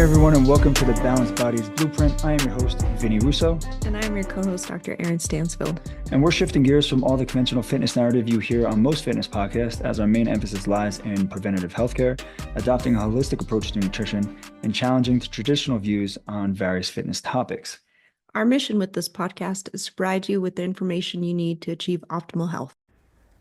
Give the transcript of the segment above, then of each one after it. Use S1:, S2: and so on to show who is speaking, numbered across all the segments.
S1: everyone, and welcome to the Balanced Bodies Blueprint. I am your host, Vinny Russo.
S2: And I am your co-host, Dr. Erin Stansfield.
S1: And we're shifting gears from all the conventional fitness narrative you hear on most fitness podcasts, as our main emphasis lies in preventative healthcare, adopting a holistic approach to nutrition, and challenging the traditional views on various fitness topics.
S2: Our mission with this podcast is to provide you with the information you need to achieve optimal health.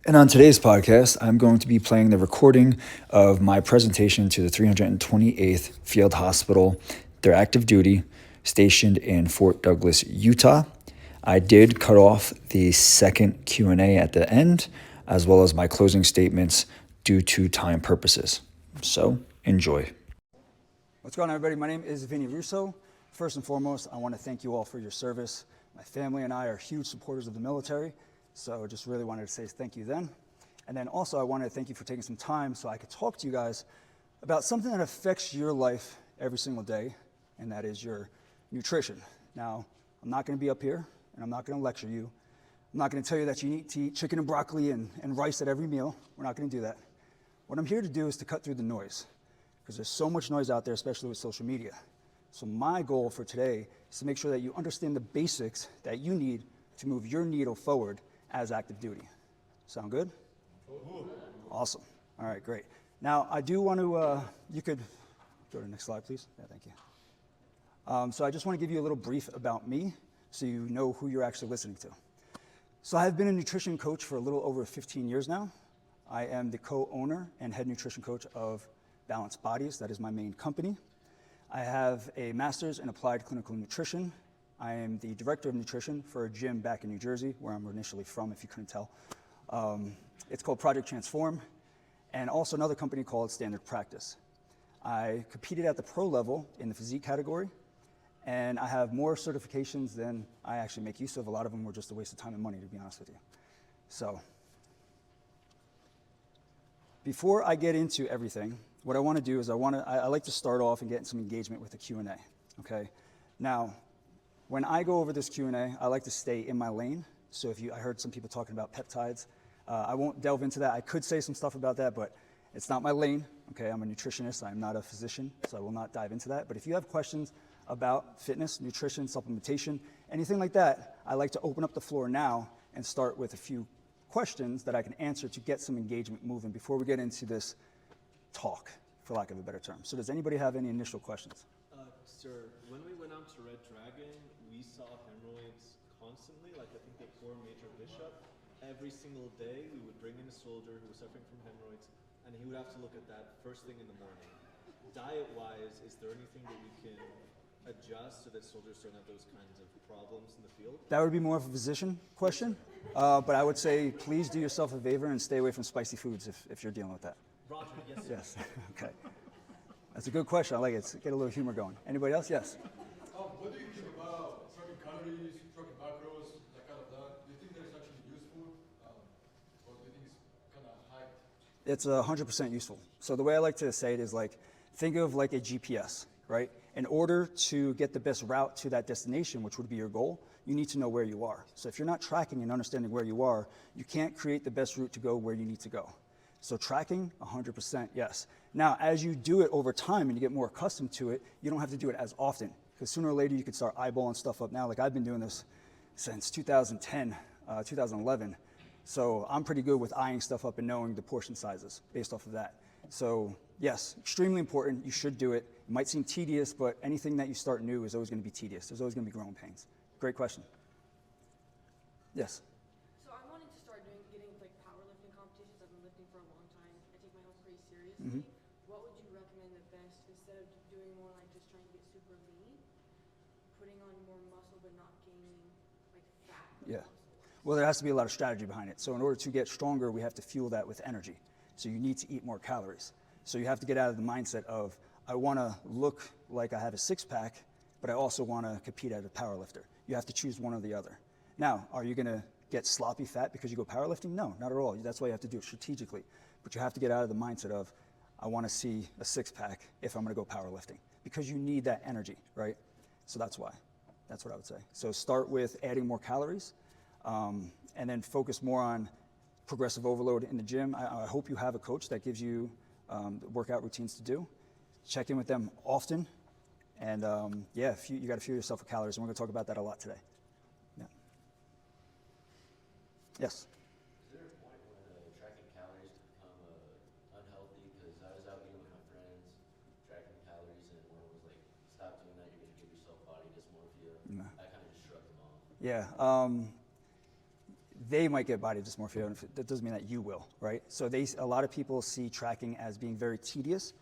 S1: And on today's podcast, I'm going to be playing the recording of my presentation to the 328th Field Hospital. They're active duty, stationed in Fort Douglas, Utah. I did cut off the second Q&A at the end, as well as my closing statements due to time purposes. So, enjoy. What's going on, everybody? My name is Vinny Russo. First and foremost, I want to thank you all for your service. My family and I are huge supporters of the military. So just really wanted to say thank you then. And then also I wanted to thank you for taking some time so I could talk to you guys about something that affects your life every single day, and that is your nutrition. Now, I'm not going to be up here, and I'm not going to lecture you. I'm not going to tell you that you need to eat chicken and broccoli and rice at every meal. We're not going to do that. What I'm here to do is to cut through the noise, because there's so much noise out there, especially with social media. So my goal for today is to make sure that you understand the basics that you need to move your needle forward as active duty. Sound good? Awesome. All right, great. Now, I do want to, you could go to the next slide, please. Yeah, thank you. So I just want to give you a little brief about me so you know who you're actually listening to. So I have been a nutrition coach for a little over 15 years now. I am the co-owner and head nutrition coach of Balanced Bodies. That is my main company. I have a master's in applied clinical nutrition. I am the director of nutrition for a gym back in New Jersey, where I'm initially from, if you couldn't tell. It's called Project Transform, and also another company called Standard Practice. I competed at the pro level in the physique category, and I have more certifications than I actually make use of. A lot of them were just a waste of time and money, to be honest with you. So, before I get into everything, what I want to do is I like to start off and get some engagement with the Q&A, okay? Now, when I go over this Q&A, I like to stay in my lane. So I heard some people talking about peptides. I won't delve into that. I could say some stuff about that, but it's not my lane. Okay, I'm a nutritionist. I'm not a physician, so I will not dive into that. But if you have questions about fitness, nutrition, supplementation, anything like that, I like to open up the floor now and start with a few questions that I can answer to get some engagement moving before we get into this talk, for lack of a better term. So does anybody have any initial questions?
S3: Sir, when we went out to Red Dragon, we saw hemorrhoids constantly. Like, I think the poor Major Bishop, every single day we would bring in a soldier who was suffering from hemorrhoids, and he would have to look at that first thing in the morning. Diet-wise, is there anything that we can adjust so that soldiers don't have those kinds of problems in the field?
S1: That would be more of a physician question, but I would say please do yourself a favor and stay away from spicy foods if you're dealing with that.
S3: Roger, yes.
S1: Yes, okay. That's a good question. I like it. Get a little humor going. Anybody else? Yes.
S4: What do you think about tracking calories, tracking macros, that kind of that? Do you think that's actually useful, or do you think it's kind of hyped?
S1: It's 100% useful. So the way I like to say it is like, think of like a GPS, right? In order to get the best route to that destination, which would be your goal, you need to know where you are. So if you're not tracking and understanding where you are, you can't create the best route to go where you need to go. So tracking, 100% yes. Now, as you do it over time and you get more accustomed to it, you don't have to do it as often, because sooner or later you can start eyeballing stuff up now. Like, I've been doing this since 2010, 2011. So I'm pretty good with eyeing stuff up and knowing the portion sizes based off of that. So yes, extremely important. You should do it. It might seem tedious, but anything that you start new is always going to be tedious. There's always going to be growing pains. Great question. Yes.
S2: Mm-hmm. What would you recommend the best instead of doing more like just trying to get super lean, putting on more muscle but not gaining like fat?
S1: Yeah. Well, there has to be a lot of strategy behind it. So in order to get stronger, we have to fuel that with energy. So you need to eat more calories. So you have to get out of the mindset of, I want to look like I have a six-pack, but I also want to compete as a powerlifter. You have to choose one or the other. Now, are you going to get sloppy fat because you go powerlifting? No, not at all. That's why you have to do it strategically. But you have to get out of the mindset of, I want to see a six-pack if I'm going to go powerlifting, because you need that energy, right? So that's why. That's what I would say. So start with adding more calories, and then focus more on progressive overload in the gym. I hope you have a coach that gives you workout routines to do. Check in with them often. And yeah, you got to fuel yourself with calories, and we're going to talk about that a lot today. Yeah. Yes.
S5: Is there a point when tracking calories can become unhealthy? Because I was out eating with my friends, tracking calories, and one was like, "Stop doing that. You're going to give yourself body dysmorphia."
S1: No.
S5: I kind of just shrugged them off.
S1: Yeah. They might get body dysmorphia, and that doesn't mean that you will, right? So a lot of people see tracking as being very tedious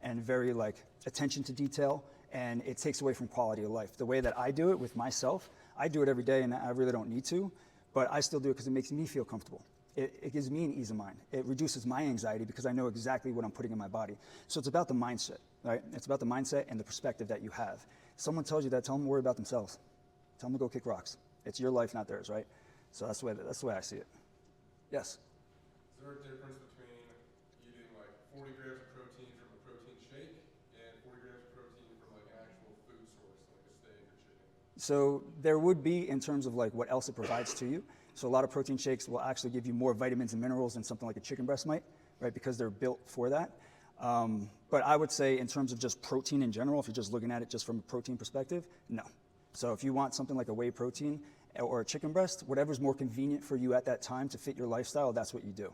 S1: and very like attention to detail, and it takes away from quality of life. The way that I do it with myself, I do it every day, and I really don't need to, but I still do it because it makes me feel comfortable. It gives me an ease of mind. It reduces my anxiety because I know exactly what I'm putting in my body. So it's about the mindset, right? It's about the mindset and the perspective that you have. If someone tells you that, tell them to worry about themselves. Tell them to go kick rocks. It's your life, not theirs, right? So that's the way I see it. Yes?
S4: Is there a difference between eating like 40 grams of protein from a protein shake and 40 grams of protein from like an actual food source, like a steak or chicken?
S1: So there would be in terms of like what else it provides to you. So a lot of protein shakes will actually give you more vitamins and minerals than something like a chicken breast might, right? Because they're built for that. But I would say in terms of just protein in general, if you're just looking at it just from a protein perspective, no. So if you want something like a whey protein or a chicken breast, whatever's more convenient for you at that time to fit your lifestyle, that's what you do.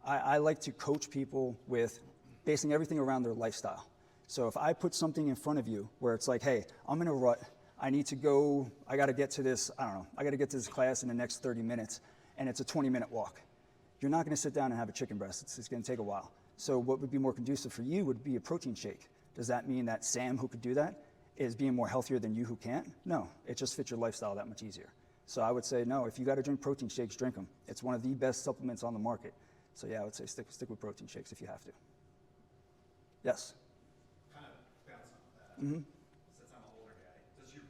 S1: I like to coach people with basing everything around their lifestyle. So if I put something in front of you where it's like, hey, I'm in a rut, I need to go, I got to get to this, I got to get to this class in the next 30 minutes, and it's a 20-minute walk. You're not going to sit down and have a chicken breast. It's going to take a while. So what would be more conducive for you would be a protein shake. Does that mean that Sam, who could do that, is being more healthier than you who can't? No, it just fits your lifestyle that much easier. So I would say, no, if you got to drink protein shakes, drink them. It's one of the best supplements on the market. So yeah, I would say stick with protein shakes if you have to. Yes?
S6: Kind of bounce off that.
S1: Mm-hmm.
S6: Since I'm an older guy, does your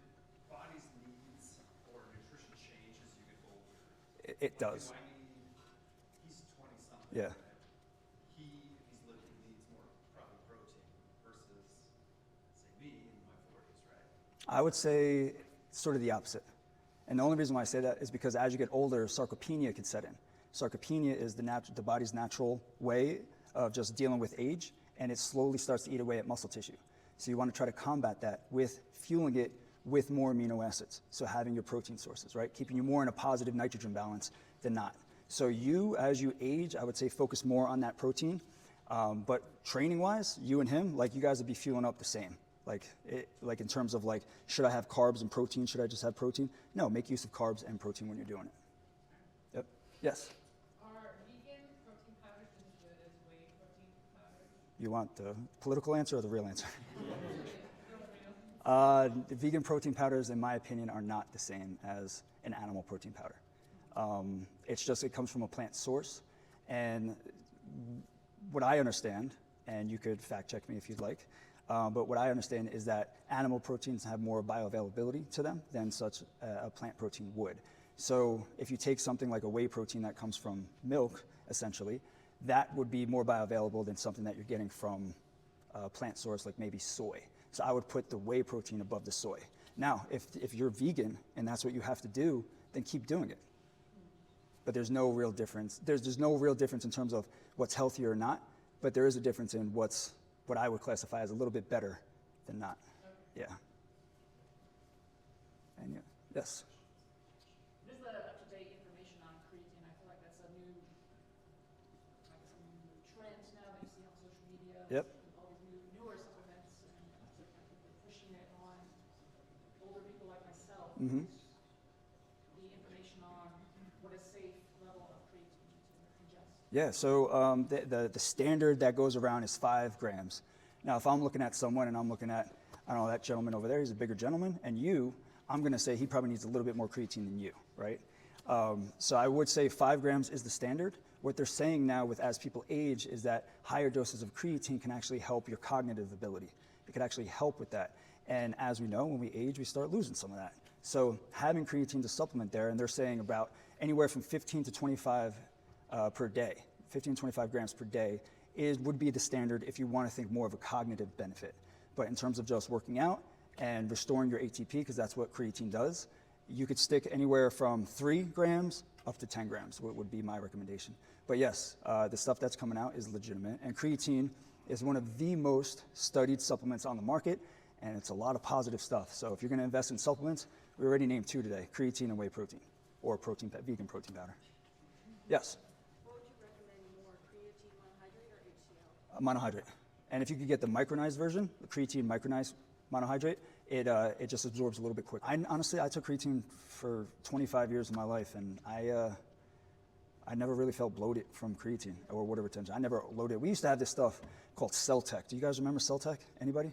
S6: body's needs or nutrition change as you get older?
S1: It does.
S6: Do I need, he's 20-something.
S1: Yeah.
S6: If he's living, needs more probably protein versus, say, me in my 40s, right?
S1: I would say sort of the opposite. And the only reason why I say that is because as you get older, sarcopenia can set in. Sarcopenia is the body's natural way of just dealing with age, and it slowly starts to eat away at muscle tissue. So you want to try to combat that with fueling it with more amino acids. So having your protein sources, right? Keeping you more in a positive nitrogen balance than not. So you, as you age, I would say focus more on that protein. But training-wise, you and him, like you guys would be fueling up the same. Like in terms of like, should I have carbs and protein? Should I just have protein? No, make use of carbs and protein when you're doing it. Yep. Yes?
S2: Are vegan protein powders as good as whey protein powders?
S1: You want the political answer or the real answer? The vegan protein powders, in my opinion, are not the same as an animal protein powder. It's just, it comes from a plant source. And what I understand, and you could fact check me if you'd like, but what I understand is that animal proteins have more bioavailability to them than such a plant protein would. So if you take something like a whey protein that comes from milk, essentially, that would be more bioavailable than something that you're getting from a plant source like maybe soy. So I would put the whey protein above the soy. Now, if you're vegan and that's what you have to do, then keep doing it. But there's no real difference. There's no real difference in terms of what's healthy or not, but there is a difference in what I would classify as a little bit better than not. Yeah. And yeah, yes.
S7: What is the up-to-date information on creatine? I feel like that's a new, like some new trend now that you see on social media.
S1: Yep.
S7: All these newer supplements, and I think they're pushing it on older people like myself.
S1: Mm-hmm.
S7: The information on what a safe level of creatine to ingest.
S1: Yeah, so the standard that goes around is 5 grams. Now, if I'm looking at someone and I'm looking at, I don't know, that gentleman over there, he's a bigger gentleman, and you, I'm going to say he probably needs a little bit more creatine than you, right? So I would say 5 grams is the standard. What they're saying now with as people age is that higher doses of creatine can actually help your cognitive ability. It could actually help with that. And as we know, when we age, we start losing some of that. So having creatine to supplement there, and they're saying about anywhere from 15 to 25 per day, 15 to 25 grams per day would be the standard if you want to think more of a cognitive benefit. But in terms of just working out and restoring your ATP, because that's what creatine does, you could stick anywhere from 3 grams up to 10 grams, would be my recommendation. But yes, the stuff that's coming out is legitimate, and creatine is one of the most studied supplements on the market, and it's a lot of positive stuff. So if you're going to invest in supplements, we already named 2 today, creatine and whey protein, or vegan protein powder. Yes?
S2: What would you recommend more, creatine monohydrate or HCl?
S1: Monohydrate. And if you could get the micronized version, the creatine micronized monohydrate, it just absorbs a little bit quicker. Honestly, I took creatine for 25 years of my life, and I never really felt bloated from creatine or whatever it turns. I never loaded. We used to have this stuff called Celtec. Do you guys remember Celtec? Anybody?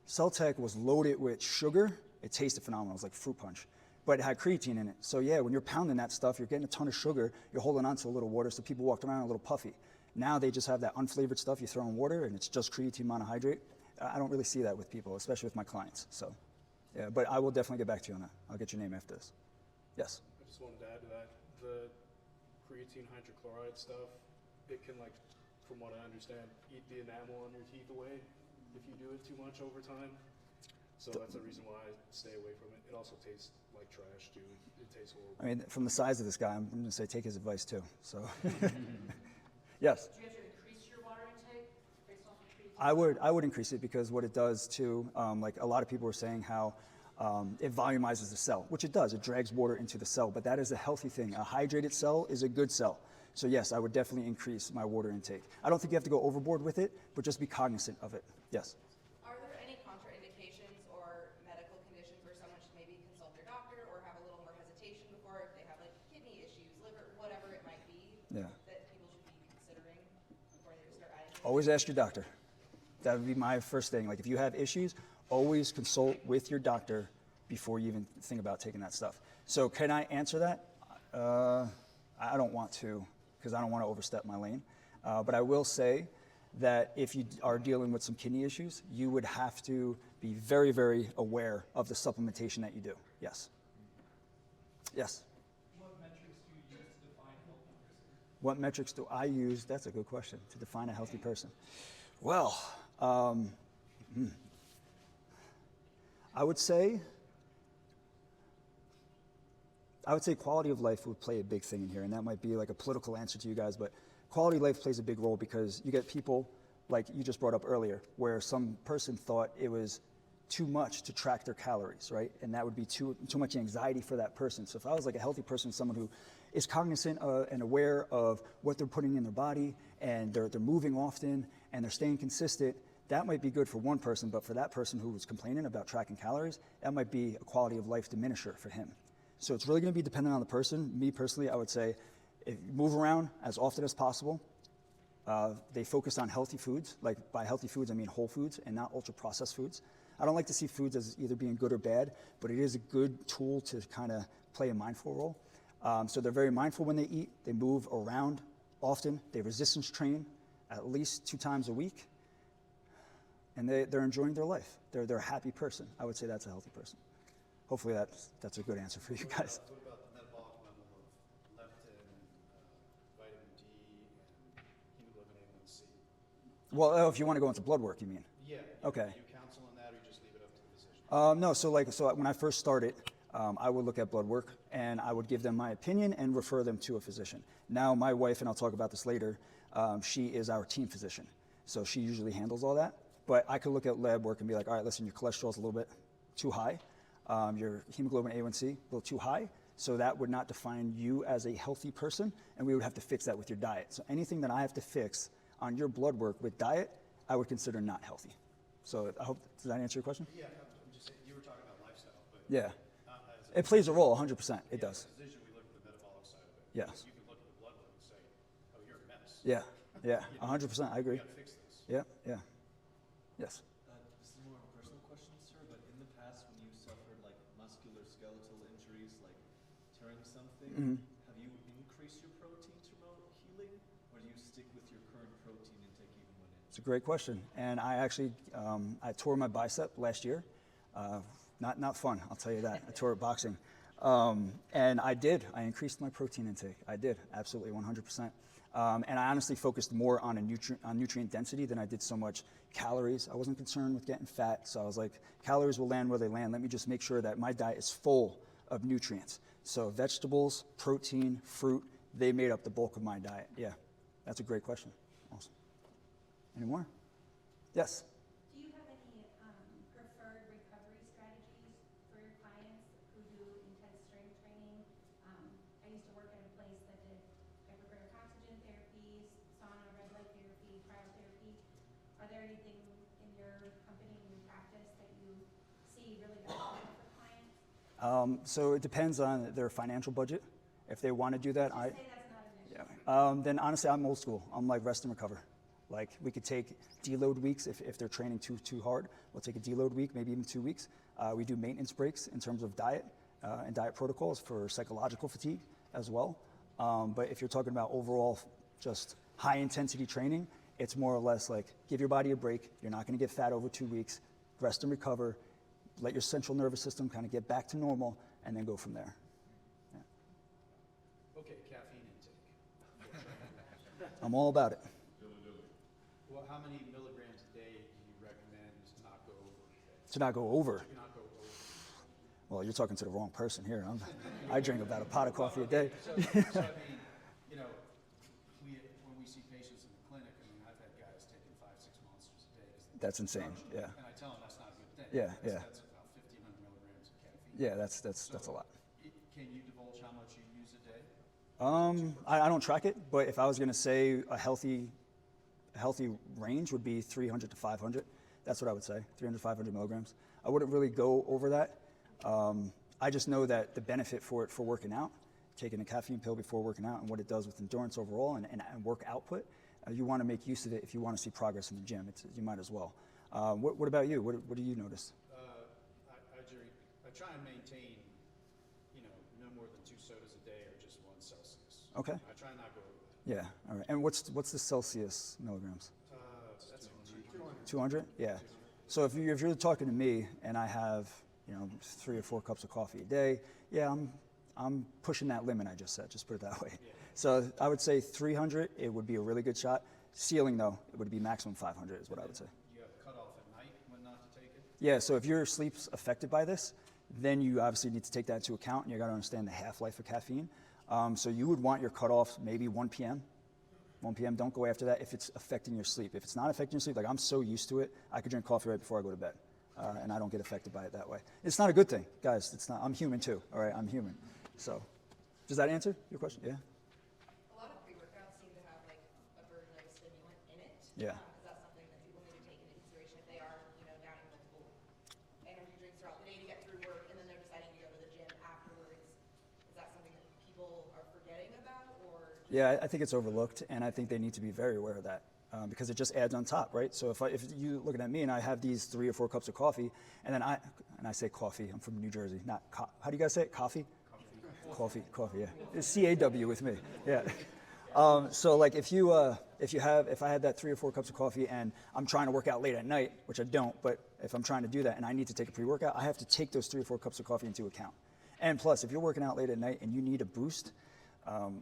S1: Celtec was loaded with sugar. It tasted phenomenal. It was like fruit punch, but it had creatine in it. So yeah, when you're pounding that stuff, you're getting a ton of sugar. You're holding on to a little water, so people walked around a little puffy. Now they just have that unflavored stuff. You throw in water, and it's just creatine monohydrate. I don't really see that with people, especially with my clients. So yeah, but I will definitely get back to you on that. I'll get your name after this. Yes.
S8: I just wanted to add to that, the creatine hydrochloride stuff, it can, like, from what I understand, eat the enamel on your teeth away if you do it too much over time. So that's the reason why I stay away from it. It also tastes like trash too. It tastes horrible.
S1: I mean, from the size of this guy, I'm going to say take his advice too. So yes.
S7: Do you have to increase your water intake based off of creatine?
S1: I would increase it, because what it does too, like a lot of people are saying how it volumizes the cell, which it does. It drags water into the cell, but that is a healthy thing. A hydrated cell is a good cell. So yes, I would definitely increase my water intake. I don't think you have to go overboard with it, but just be cognizant of it. Yes.
S9: Are there any contraindications or medical conditions where someone should maybe consult their doctor or have a little more hesitation before, if they have like kidney issues, liver, whatever it might be,
S1: Yeah.
S9: that people should be considering before they start adding?
S1: Always ask your doctor. That would be my first thing. Like if you have issues, always consult with your doctor before you even think about taking that stuff. So can I answer that? I don't want to, because I don't want to overstep my lane. But I will say that if you are dealing with some kidney issues, you would have to be very, very aware of the supplementation that you do. Yes. Yes.
S6: What metrics do you use to define a healthy person?
S1: What metrics do I use? That's a good question, to define a healthy person. Well, I would say quality of life would play a big thing in here, and that might be like a political answer to you guys, but quality of life plays a big role, because you get people like you just brought up earlier, where some person thought it was too much to track their calories, right? And that would be too much anxiety for that person. So if I was like a healthy person, someone who is cognizant and aware of what they're putting in their body, and they're moving often, and they're staying consistent, that might be good for one person, but for that person who was complaining about tracking calories, that might be a quality of life diminisher for him. So it's really going to be dependent on the person. Me personally, I would say, if you move around as often as possible. They focus on healthy foods. Like by healthy foods, I mean whole foods and not ultra-processed foods. I don't like to see foods as either being good or bad, but it is a good tool to kind of play a mindful role. So they're very mindful when they eat. They move around often. They resistance train at least 2 times a week. And they're enjoying their life. They're a happy person. I would say that's a healthy person. Hopefully that's a good answer for you guys.
S6: What about the metabolic level of leptin, vitamin D, and hemoglobin A1C?
S1: Well, if you want to go into blood work, you mean?
S6: Yeah.
S1: Okay.
S6: Do you counsel on that, or you just leave it up to the physician?
S1: No, so when I first started, I would look at blood work, and I would give them my opinion and refer them to a physician. Now my wife, and I'll talk about this later, she is our team physician. So she usually handles all that. But I could look at lab work and be like, all right, listen, your cholesterol's a little bit too high. Your hemoglobin A1C a little too high. So that would not define you as a healthy person, and we would have to fix that with your diet. So anything that I have to fix on your blood work with diet, I would consider not healthy. So I hope, does that answer your question?
S6: Yeah, I'm just saying, you were talking about lifestyle, but
S1: Yeah.
S6: not as a
S1: It plays a role, 100%. It does.
S6: As a physician, we look at the metabolic side of it.
S1: Yes.
S6: You can look at the blood work and say, oh, you're a mess.
S1: Yeah, 100%. I agree.
S6: You gotta fix this.
S1: Yeah. Yes.
S3: This is more of a personal question, sir, but in the past when you suffered like musculoskeletal injuries, like tearing something, have you increased your protein to promote healing, or do you stick with your current protein intake even when
S1: It's a great question. And I actually, I tore my bicep last year. Not fun, I'll tell you that. I tore it boxing. And I increased my protein intake. I did, absolutely, 100%. And I honestly focused more on nutrient density than I did so much calories. I wasn't concerned with getting fat, so I was like, calories will land where they land. Let me just make sure that my diet is full of nutrients. So vegetables, protein, fruit, they made up the bulk of my diet. Yeah, that's a great question. Awesome. Any more? Yes?
S10: Do you have any preferred used to work at a place that did hyperbaric oxygen therapy, sauna, red light therapy, cryotherapy. Are there anything in your company, in your practice, that you see really beneficial for clients?
S1: So it depends on their financial budget. If they want to do that,
S10: Just say that's not an issue.
S1: then honestly, I'm old school. I'm like rest and recover. Like we could take deload weeks if they're training too hard. We'll take a deload week, maybe even 2 weeks. We do maintenance breaks in terms of diet and diet protocols for psychological fatigue as well. But if you're talking about overall just high intensity training, it's more or less like give your body a break. You're not going to get fat over 2 weeks. Rest and recover. Let your central nervous system kind of get back to normal, and then go from there.
S6: Okay, caffeine intake.
S1: I'm all about it.
S6: Well, how many milligrams a day do you recommend to not go over?
S1: To not go over.
S6: To not go over.
S1: Well, you're talking to the wrong person here. I drink about a pot of coffee a day.
S6: So I mean, you know, when we see patients in the clinic, I mean, I've had guys taking 5-6 monsters a day.
S1: That's insane. Yeah.
S6: And I tell them that's not a good thing.
S1: Yeah,
S6: That's
S1: yeah.
S6: about 1,500 milligrams of caffeine.
S1: Yeah, that's a lot.
S6: Can you divulge how much you use a day?
S1: I don't track it, but if I was going to say a healthy range would be 300 to 500. That's what I would say, 300 to 500 milligrams. I wouldn't really go over that. I just know that the benefit for working out, taking a caffeine pill before working out, and what it does with endurance overall and work output, you want to make use of it if you want to see progress in the gym. You might as well. What about you? What do you notice?
S6: I try and maintain, no more than 2 sodas a day or just 1 Celsius.
S1: Okay.
S6: I try not to go over that.
S1: Yeah, all right. And what's the Celsius milligrams?
S6: That's
S1: 200? Yeah. So if you're talking to me and I have 3 or 4 cups of coffee a day, yeah, I'm pushing that limit I just said. Just put it that way.
S6: Yeah.
S1: So I would say 300. It would be a really good shot. Ceiling though, it would be maximum 500 is what I would say.
S6: You have a cutoff at night when not to take it?
S1: Yeah. So if your sleep's affected by this, then you obviously need to take that into account, and you got to understand the half-life of caffeine. So you would want your cutoff maybe 1 p.m. 1 p.m. Don't go after that if it's affecting your sleep. If it's not affecting your sleep, like I'm so used to it, I could drink coffee right before I go to bed, and I don't get affected by it that way. It's not a good thing, guys. It's not. I'm human too. All right, I'm human. So, does that answer your question? Yeah.
S9: A lot of pre-workouts seem to have like a version of a stimulant in it.
S1: Yeah.
S9: Is that something that people need to take into consideration if they are, downing multiple energy drinks throughout the day to get through work, and then they're deciding to go to the gym afterwards? Is that something that people are forgetting about, or?
S1: Yeah, I think it's overlooked, and I think they need to be very aware of that because it just adds on top, right? So if you looking at me and I have these 3 or 4 cups of coffee, and then I say coffee. I'm from New Jersey, not how do you guys say it? Coffee? Coffee, yeah. It's CAW with me, yeah. So like if I had that 3 or 4 cups of coffee and I'm trying to work out late at night, which I don't, but if I'm trying to do that and I need to take a pre-workout, I have to take those 3 or 4 cups of coffee into account. And plus, if you're working out late at night and you need a boost,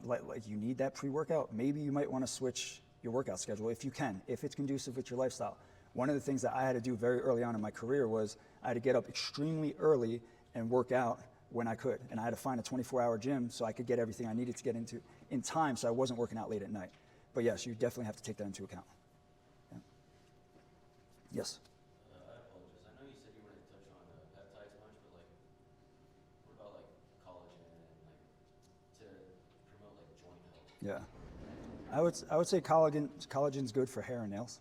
S1: like you need that pre-workout, maybe you might want to switch your workout schedule if you can, if it's conducive with your lifestyle. One of the things that I had to do very early on in my career was I had to get up extremely early and work out when I could. And I had to find a 24-hour gym so I could get everything I needed to get into in time so I wasn't working out late at night. But yes, you definitely have to take that into account. Yeah. Yes?
S5: I apologize. I know you said you wanted to touch on peptides much, but what about collagen and to promote joint health?
S1: Yeah. I would say collagen's good for hair and nails.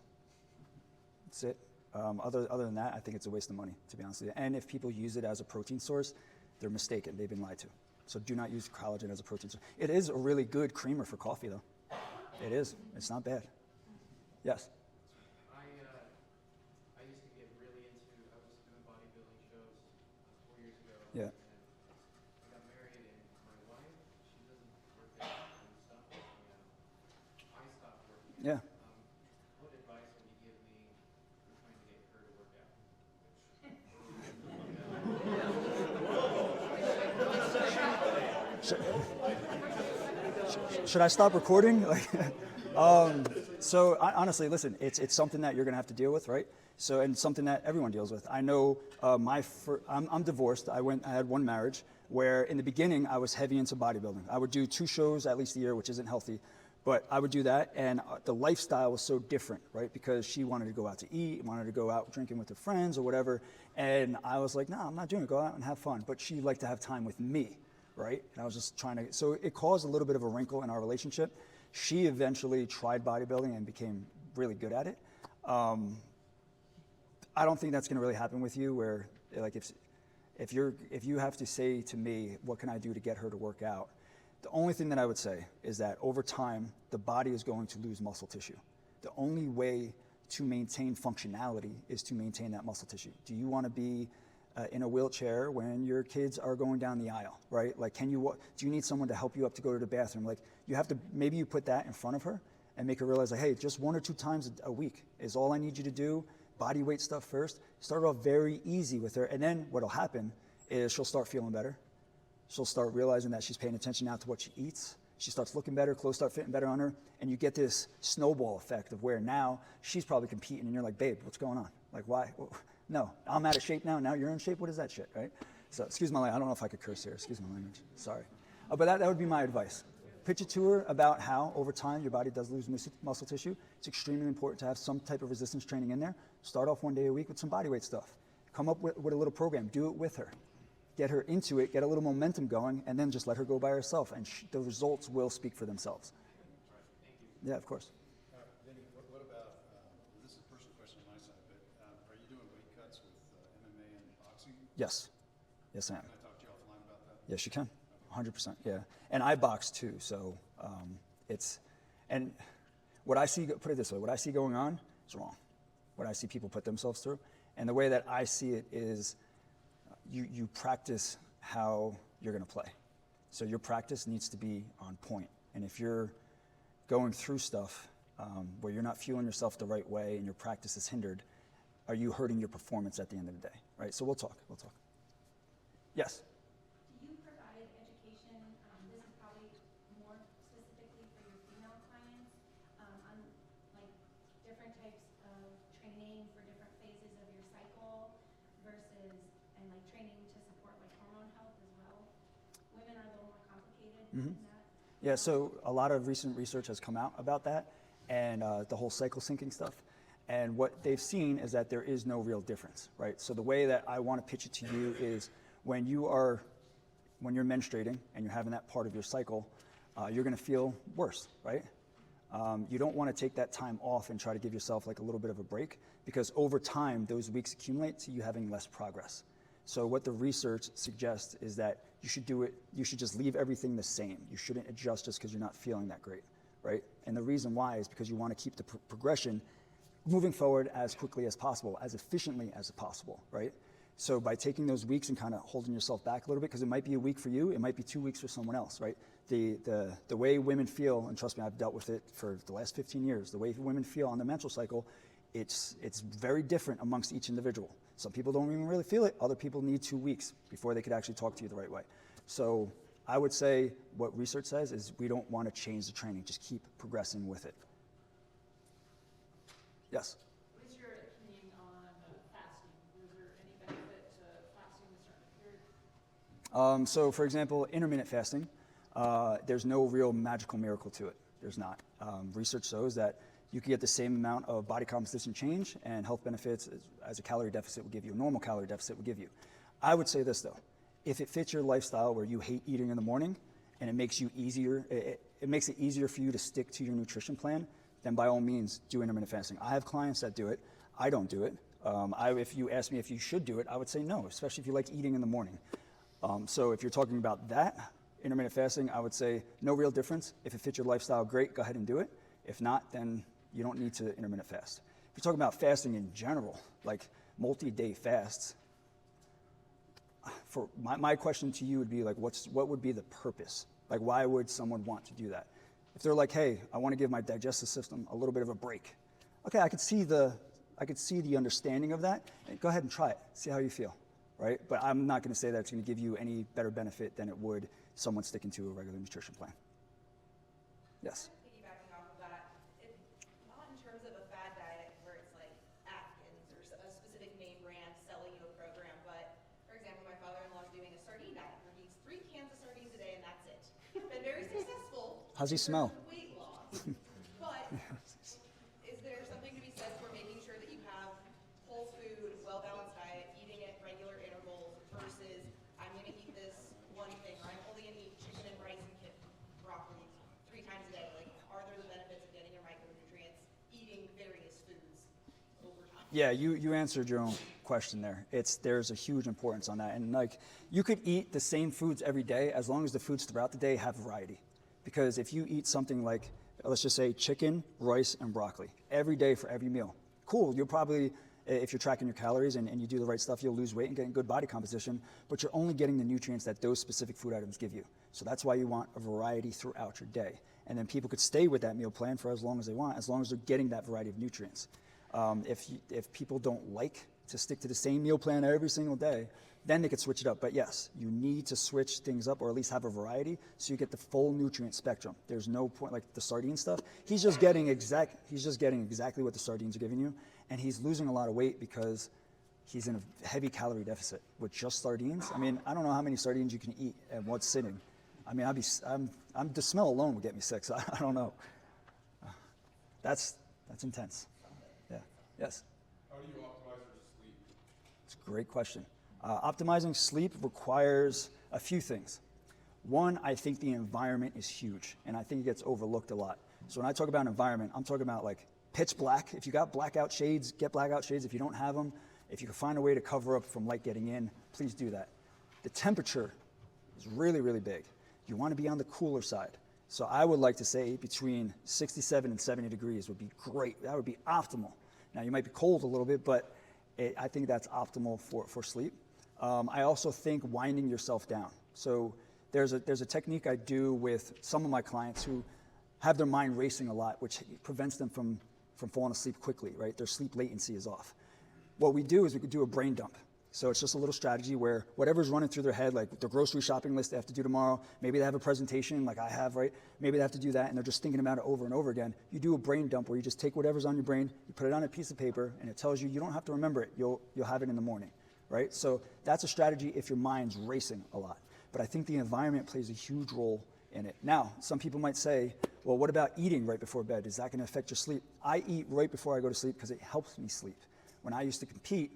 S1: That's it. Other than that, I think it's a waste of money, to be honest with you. And if people use it as a protein source, they're mistaken. They've been lied to. So do not use collagen as a protein source. It is a really good creamer for coffee, though. It is. It's not bad. Yes?
S11: I used to get really into, I was doing bodybuilding shows 4 years ago.
S1: Yeah.
S11: And I got married, and my wife, she doesn't work out and stopped working out. I stopped working out.
S1: Yeah.
S11: What advice would you give me for trying to get her to work out?
S1: Should I stop recording? So honestly, listen, it's something that you're going to have to deal with, right? So, and something that everyone deals with. I know I'm divorced. I had 1 marriage where in the beginning I was heavy into bodybuilding. I would do 2 shows at least a year, which isn't healthy, but I would do that. And the lifestyle was so different, right? Because she wanted to go out to eat, wanted to go out drinking with her friends or whatever. And I was like, no, I'm not doing it. Go out and have fun. But she liked to have time with me, right? And I was just trying to, so it caused a little bit of a wrinkle in our relationship. She eventually tried bodybuilding and became really good at it. I don't think that's going to really happen with you, where like if you have to say to me, what can I do to get her to work out? The only thing that I would say is that over time, the body is going to lose muscle tissue. The only way to maintain functionality is to maintain that muscle tissue. Do you want to be in a wheelchair when your kids are going down the aisle, right? Like, do you need someone to help you up to go to the bathroom? Like, you have to, maybe you put that in front of her and make her realize, like, hey, just 1 or 2 times a week is all I need you to do. Body weight stuff first. Start off very easy with her, and then what'll happen is she'll start feeling better. She'll start realizing that she's paying attention now to what she eats. She starts looking better, clothes start fitting better on her, and you get this snowball effect of where now she's probably competing, and you're like, babe, what's going on? Like, why? No, I'm out of shape now. Now you're in shape. What is that shit, right? So, excuse my language. I don't know if I could curse here. Excuse my language. Sorry. But that would be my advice. Pitch it to her about how, over time, your body does lose muscle tissue. It's extremely important to have some type of resistance training in there. Start off 1 day a week with some bodyweight stuff. Come up with a little program. Do it with her. Get her into it, get a little momentum going, and then just let her go by herself, and the results will speak for themselves.
S6: Thank you.
S1: Yeah, of course.
S12: Vinny, what about, this is a personal question on my side, but are you doing weight cuts with MMA and boxing?
S1: Yes. Yes, I am.
S12: Can I talk to you offline about that?
S1: Yes, you can. 100%, yeah. And I box too, so and what I see, put it this way, what I see going on is wrong. What I see people put themselves through. And the way that I see it is, you practice how you're going to play. So your practice needs to be on point. And if you're going through stuff where you're not fueling yourself the right way and your practice is hindered, are you hurting your performance at the end of the day, right? So we'll talk. Yes?
S10: Do you provide education, this is probably more specifically for your female clients, on like different types of training for different phases of your cycle versus, and like training to support like hormone health as well? Women are a little more complicated in that.
S1: Yeah, so a lot of recent research has come out about that and the whole cycle syncing stuff. And what they've seen is that there is no real difference, right? So the way that I want to pitch it to you is when you're menstruating and you're having that part of your cycle, you're going to feel worse, right? You don't want to take that time off and try to give yourself like a little bit of a break, because over time, those weeks accumulate to you having less progress. So what the research suggests is that you should just leave everything the same. You shouldn't adjust just because you're not feeling that great, right? And the reason why is because you want to keep the progression moving forward as quickly as possible, as efficiently as possible, right? So by taking those weeks and kind of holding yourself back a little bit, because it might be a week for you, it might be 2 weeks for someone else, right? The way women feel, and trust me, I've dealt with it for the last 15 years, the way women feel on the menstrual cycle, it's very different amongst each individual. Some people don't even really feel it. Other people need 2 weeks before they could actually talk to you the right way. So I would say what research says is we don't want to change the training. Just keep progressing with it. Yes?
S7: What is your opinion on fasting? Is there any benefit to fasting in a certain period?
S1: So for example, intermittent fasting, there's no real magical miracle to it. There's not. Research shows that you can get the same amount of body composition change and health benefits as a calorie deficit would give you, a normal calorie deficit would give you. I would say this though, if it fits your lifestyle where you hate eating in the morning and it makes it easier for you to stick to your nutrition plan, then by all means do intermittent fasting. I have clients that do it. I don't do it. If you ask me if you should do it, I would say no, especially if you like eating in the morning. So if you're talking about that, intermittent fasting, I would say no real difference. If it fits your lifestyle, great, go ahead and do it. If not, then you don't need to intermittent fast. If you're talking about fasting in general, like multi-day fasts, for my question to you would be like, what would be the purpose? Like, why would someone want to do that? If they're like, hey, I want to give my digestive system a little bit of a break. Okay, I could see the understanding of that. And go ahead and try it. See how you feel, right? But I'm not going to say that it's going to give you any better benefit than it would someone sticking to a regular nutrition plan. Yes.
S9: Piggybacking off of that, not in terms of a fad diet where it's like Atkins or a specific name brand selling you a program, but for example, my father-in-law is doing a sardine diet where he eats 3 cans of sardines a day and that's it. Been very successful.
S1: How's he smell?
S9: Weight loss. But is there something to be said for making sure that you have whole food, well-balanced diet, eating at regular intervals versus I'm going to eat this one thing, or I'm only going to
S1: Yeah, you answered your own question there. There's a huge importance on that. And like you could eat the same foods every day as long as the foods throughout the day have variety. Because if you eat something like, let's just say chicken, rice, and broccoli every day for every meal, cool, you'll probably, if you're tracking your calories and you do the right stuff, you'll lose weight and get good body composition, but you're only getting the nutrients that those specific food items give you. So that's why you want a variety throughout your day. And then people could stay with that meal plan for as long as they want, as long as they're getting that variety of nutrients. If people don't like to stick to the same meal plan every single day, then they could switch it up. But yes, you need to switch things up or at least have a variety so you get the full nutrient spectrum. There's no point like the sardine stuff. He's just getting exactly what the sardines are giving you, and he's losing a lot of weight because he's in a heavy calorie deficit with just sardines. I mean, I don't know how many sardines you can eat at one sitting. I mean, the smell alone would get me sick, so I don't know. That's intense. Yeah. Yes.
S4: How do you optimize your sleep?
S1: It's a great question. Optimizing sleep requires a few things. One, I think the environment is huge, and I think it gets overlooked a lot. So when I talk about environment, I'm talking about like pitch black. If you got blackout shades, get blackout shades. If you don't have them, if you can find a way to cover up from light getting in, please do that. The temperature is really, really big. You want to be on the cooler side. So I would like to say between 67 and 70 degrees would be great. That would be optimal. Now you might be cold a little bit, but I think that's optimal for sleep. I also think winding yourself down. So there's a technique I do with some of my clients who have their mind racing a lot, which prevents them from falling asleep quickly, right? Their sleep latency is off. What we do is we could do a brain dump. So it's just a little strategy where whatever's running through their head, like the grocery shopping list they have to do tomorrow, maybe they have a presentation like I have, right? Maybe they have to do that and they're just thinking about it over and over again. You do a brain dump where you just take whatever's on your brain, you put it on a piece of paper, and it tells you don't have to remember it. You'll have it in the morning, right? So that's a strategy if your mind's racing a lot. But I think the environment plays a huge role in it. Now, some people might say, well, what about eating right before bed? Is that going to affect your sleep? I eat right before I go to sleep because it helps me sleep. When I used to compete,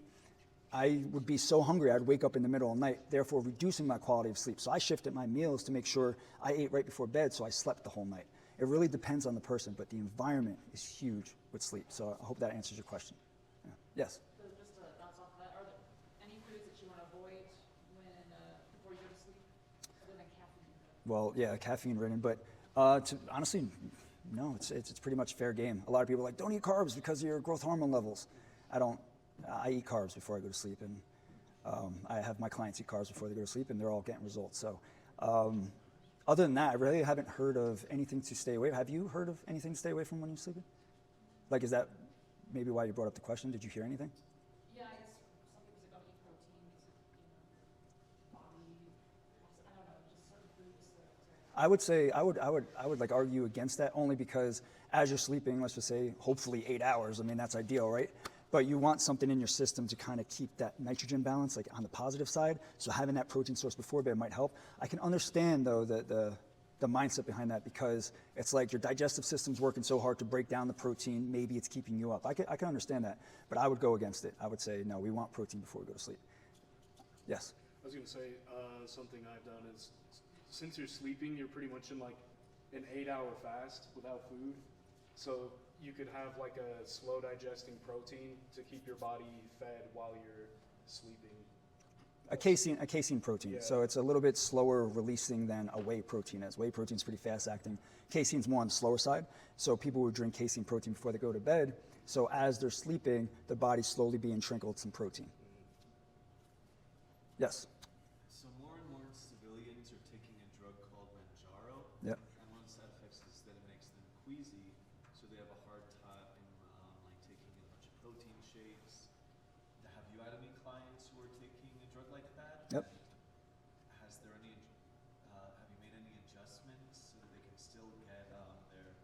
S1: I would be so hungry I'd wake up in the middle of the night, therefore reducing my quality of sleep. So I shifted my meals to make sure I ate right before bed so I slept the whole night. It really depends on the person, but the environment is huge with sleep. So I hope that answers your question. Yeah. Yes?
S7: So just to bounce off of that, are there any foods that you want to avoid before you go to sleep, other than caffeine?
S1: Well, yeah, caffeine ridden, but honestly, no, it's pretty much fair game. A lot of people are like, don't eat carbs because of your growth hormone levels. I eat carbs before I go to sleep, and I have my clients eat carbs before they go to sleep, and they're all getting results. So other than that, I really haven't heard of anything to stay away. Have you heard of anything to stay away from when you're sleeping? Like, is that maybe why you brought up the question? Did you hear anything?
S7: Yeah, I guess some people say don't eat protein because body, I don't know, just certain foods that
S1: I would say I would like argue against that only because as you're sleeping, let's just say hopefully 8 hours. I mean, that's ideal, right? But you want something in your system to kind of keep that nitrogen balance, like on the positive side. So having that protein source before bed might help. I can understand though the mindset behind that because it's like your digestive system's working so hard to break down the protein. Maybe it's keeping you up. I can understand that, but I would go against it. I would say no. We want protein before we go to sleep. Yes.
S8: I was going to say something I've done is since you're sleeping, you're pretty much in like an 8-hour fast without food. So you could have like a slow digesting protein to keep your body fed while you're sleeping.
S1: A casein protein.
S8: Yeah.
S1: So it's a little bit slower releasing than a whey protein is. Whey protein is pretty fast acting. Casein's more on the slower side. So people would drink casein protein before they go to bed. So as they're sleeping, the body's slowly being trickled some protein. Yes.
S3: So more and more civilians are taking a drug called Manjaro.
S1: Yep.
S3: And one of the side effects is that it makes them queasy, so they have a hard time like taking a bunch of protein shakes. Have you had any clients who are taking a drug like that?
S1: Yep.
S3: And have you made any adjustments so that they can still get their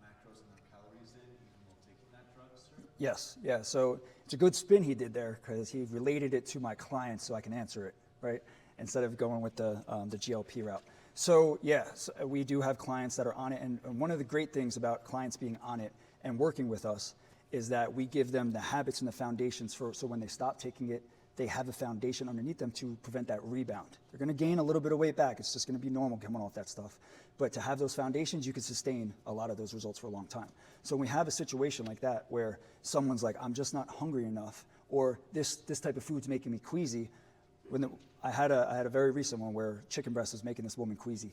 S3: macros and their calories in even while taking that drug, sir?
S1: Yes. Yeah. So it's a good spin he did there because he related it to my clients so I can answer it, right? Instead of going with the GLP route. So yes, we do have clients that are on it. And one of the great things about clients being on it and working with us is that we give them the habits and the foundations so when they stop taking it, they have a foundation underneath them to prevent that rebound. They're going to gain a little bit of weight back. It's just going to be normal coming off that stuff. But to have those foundations, you can sustain a lot of those results for a long time. So when we have a situation like that where someone's like, I'm just not hungry enough, or this type of food's making me queasy. I had a very recent one where chicken breast was making this woman queasy.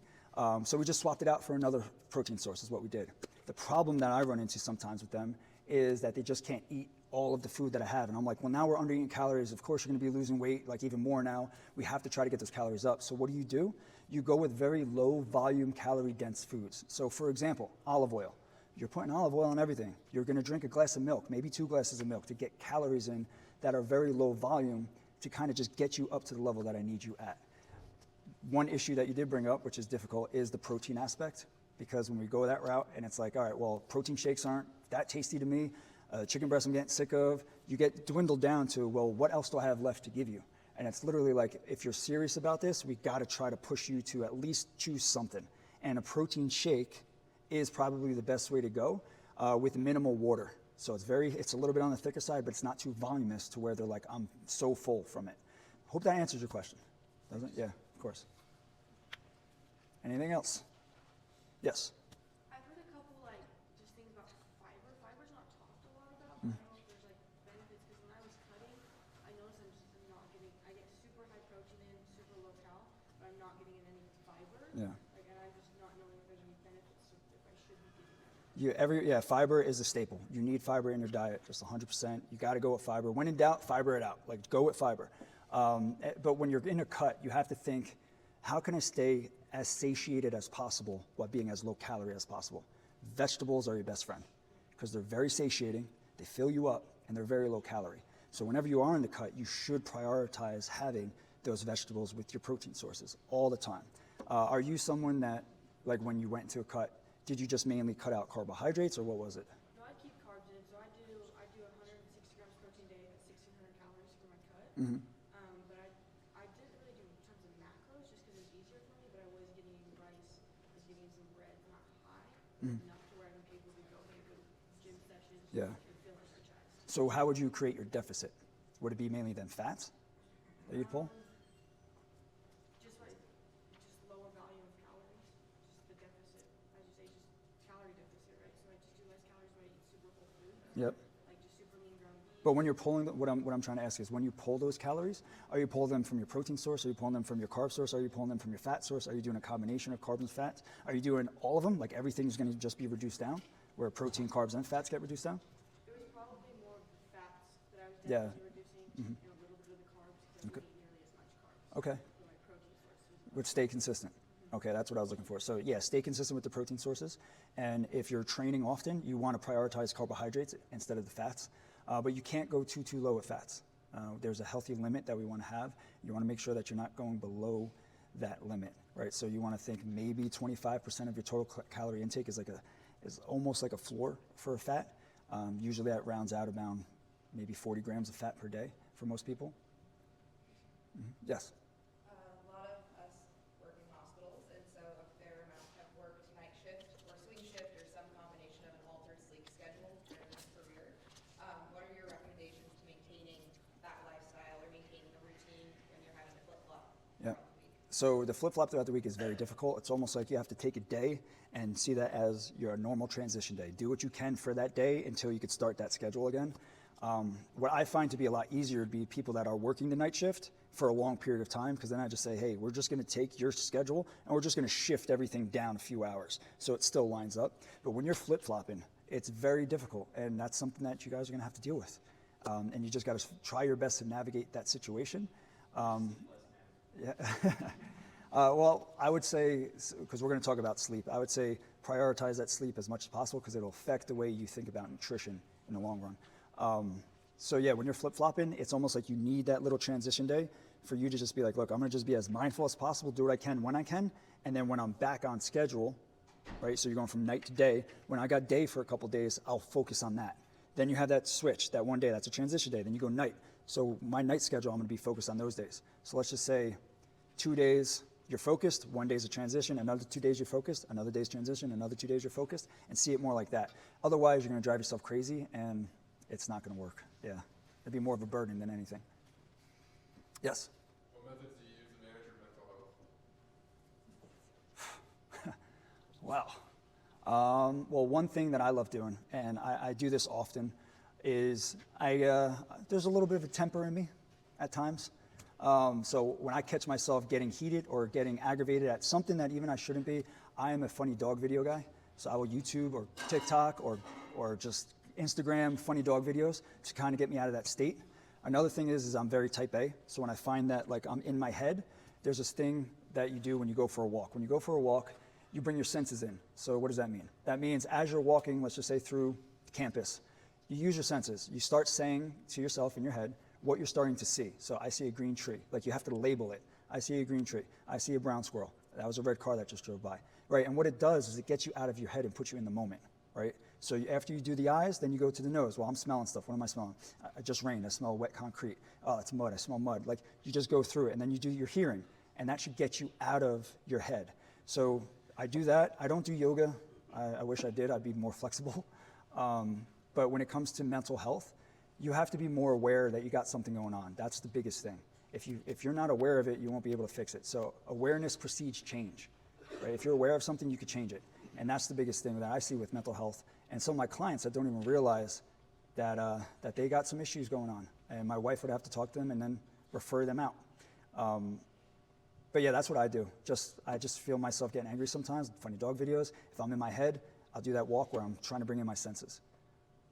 S1: So we just swapped it out for another protein source is what we did. The problem that I run into sometimes with them is that they just can't eat all of the food that I have. And I'm like, well, now we're under eating calories. Of course, you're going to be losing weight, like even more now. We have to try to get those calories up. So what do? You go with very low volume, calorie dense foods. So for example, olive oil. You're putting olive oil in everything. You're going to drink a glass of milk, maybe 2 glasses of milk to get calories in that are very low volume to kind of just get you up to the level that I need you at. One issue that you did bring up, which is difficult, is the protein aspect. Because when we go that route and it's like, all right, well, protein shakes aren't that tasty to me. Chicken breast I'm getting sick of. You get dwindled down to, well, what else do I have left to give you? And it's literally like, if you're serious about this, we got to try to push you to at least choose something. And a protein shake is probably the best way to go with minimal water. So it's a little bit on the thicker side, but it's not too voluminous to where they're like, I'm so full from it. Hope that answers your question. Doesn't it? Yeah, of course. Anything else? Yes.
S2: I've heard a couple just things about fiber. Fiber's not talked a lot about. I don't know if there's benefits because when I was cutting, I noticed I'm not getting. I get super high protein in, super low cal, but I'm not getting in any fiber.
S1: Yeah.
S2: And I'm just not knowing if there's any benefits or if I should be getting that.
S1: Fiber is a staple. You need fiber in your diet, just 100%. You got to go with fiber. When in doubt, fiber it out. Go with fiber. But when you're in a cut, you have to think, how can I stay as satiated as possible while being as low calorie as possible? Vegetables are your best friend because they're very satiating, they fill you up, and they're very low calorie. So whenever you are in the cut, you should prioritize having those vegetables with your protein sources all the time. Are you someone that, when you went into a cut, did you just mainly cut out carbohydrates or what was it?
S2: No, I keep carbs in. So I do 160 grams protein a day at 1,600 calories for my cut.
S1: Mm-hmm.
S2: But I didn't really do tons of macros just because it was easier for me. But I was getting rice, I was getting some bread, not high, enough to where I'm able to go and go gym sessions
S1: Yeah.
S2: and feel energized.
S1: So how would you create your deficit? Would it be mainly then fats that you'd pull?
S2: Just lower volume of calories, just the deficit. As you say, just calorie deficit, right? So I just do less calories when I eat super whole food.
S1: Yep.
S2: Just super lean ground beef.
S1: But when you're pulling, what I'm trying to ask is, when you pull those calories, are you pulling them from your protein source? Are you pulling them from your carb source? Are you pulling them from your fat source? Are you doing a combination of carbs and fats? Are you doing all of them? Like everything's going to just be reduced down, where protein, carbs, and fats get reduced down?
S2: It was probably more fats that I was
S1: Yeah.
S2: definitely reducing, and a little bit of the carbs because I
S1: Okay.
S2: don't eat nearly as much carbs.
S1: Okay.
S2: For my protein sources.
S1: Would stay consistent. Okay, that's what I was looking for. So yeah, stay consistent with the protein sources. And if you're training often, you want to prioritize carbohydrates instead of the fats. But you can't go too low with fats. There's a healthy limit that we want to have. You want to make sure that you're not going below that limit, right? So you want to think maybe 25% of your total calorie intake is almost like a floor for a fat. Usually that rounds out around maybe 40 grams of fat per day for most people. Mm-hmm. Yes.
S9: A lot of us work in hospitals, and so a fair amount have worked night shift or swing shift or some combination of an altered sleep schedule during their career. What are your recommendations to maintaining that lifestyle or maintaining a routine when you're having to flip-flop
S1: Yeah.
S9: throughout the week?
S1: So the flip-flop throughout the week is very difficult. It's almost like you have to take a day and see that as your normal transition day. Do what you can for that day until you could start that schedule again. What I find to be a lot easier would be people that are working the night shift for a long period of time, because then I just say, hey, we're just going to take your schedule and we're just going to shift everything down a few hours so it still lines up. But when you're flip-flopping, it's very difficult, and that's something that you guys are going to have to deal with. And you just got to try your best to navigate that situation. Yeah. Well, I would say, because we're going to talk about sleep, I would say prioritize that sleep as much as possible because it'll affect the way you think about nutrition in the long run. So yeah, when you're flip-flopping, it's almost like you need that little transition day for you to just be like, look, I'm going to just be as mindful as possible, do what I can when I can, and then when I'm back on schedule, right, so you're going from night to day, when I got day for a couple days, I'll focus on that. Then you have that switch, that one day, that's a transition day, then you go night. So my night schedule, I'm going to be focused on those days. So let's just say 2 days you're focused, 1 day's a transition, another 2 days you're focused, another day's transition, another 2 days you're focused, and see it more like that. Otherwise, you're going to drive yourself crazy, and it's not going to work. Yeah, it'd be more of a burden than anything. Yes.
S4: What methods do you use to manage your mental health?
S1: Wow. Well, one thing that I love doing, and I do this often, is there's a little bit of a temper in me at times. So when I catch myself getting heated or getting aggravated at something that even I shouldn't be, I am a funny dog video guy. So I will YouTube or TikTok or just Instagram funny dog videos to kind of get me out of that state. Another thing is I'm very type A. So when I find that like I'm in my head, there's this thing that you do when you go for a walk. When you go for a walk, you bring your senses in. So what does that mean? That means as you're walking, let's just say through campus, you use your senses. You start saying to yourself in your head what you're starting to see. So I see a green tree. Like you have to label it. I see a green tree. I see a brown squirrel. That was a red car that just drove by. Right? And what it does is it gets you out of your head and puts you in the moment. Right? So after you do the eyes, then you go to the nose. Well, I'm smelling stuff. What am I smelling? I just rained. I smell wet concrete. Oh, it's mud. I smell mud. Like you just go through it. And then you do your hearing. And that should get you out of your head. So I do that. I don't do yoga. I wish I did. I'd be more flexible. But when it comes to mental health, you have to be more aware that you got something going on. That's the biggest thing. If you're not aware of it, you won't be able to fix it. So awareness precedes change. Right? If you're aware of something, you could change it. And that's the biggest thing that I see with mental health. And some of my clients that don't even realize that they got some issues going on. And my wife would have to talk to them and then refer them out. But yeah, that's what I do. I just feel myself getting angry sometimes, funny dog videos. If I'm in my head, I'll do that walk where I'm trying to bring in my senses.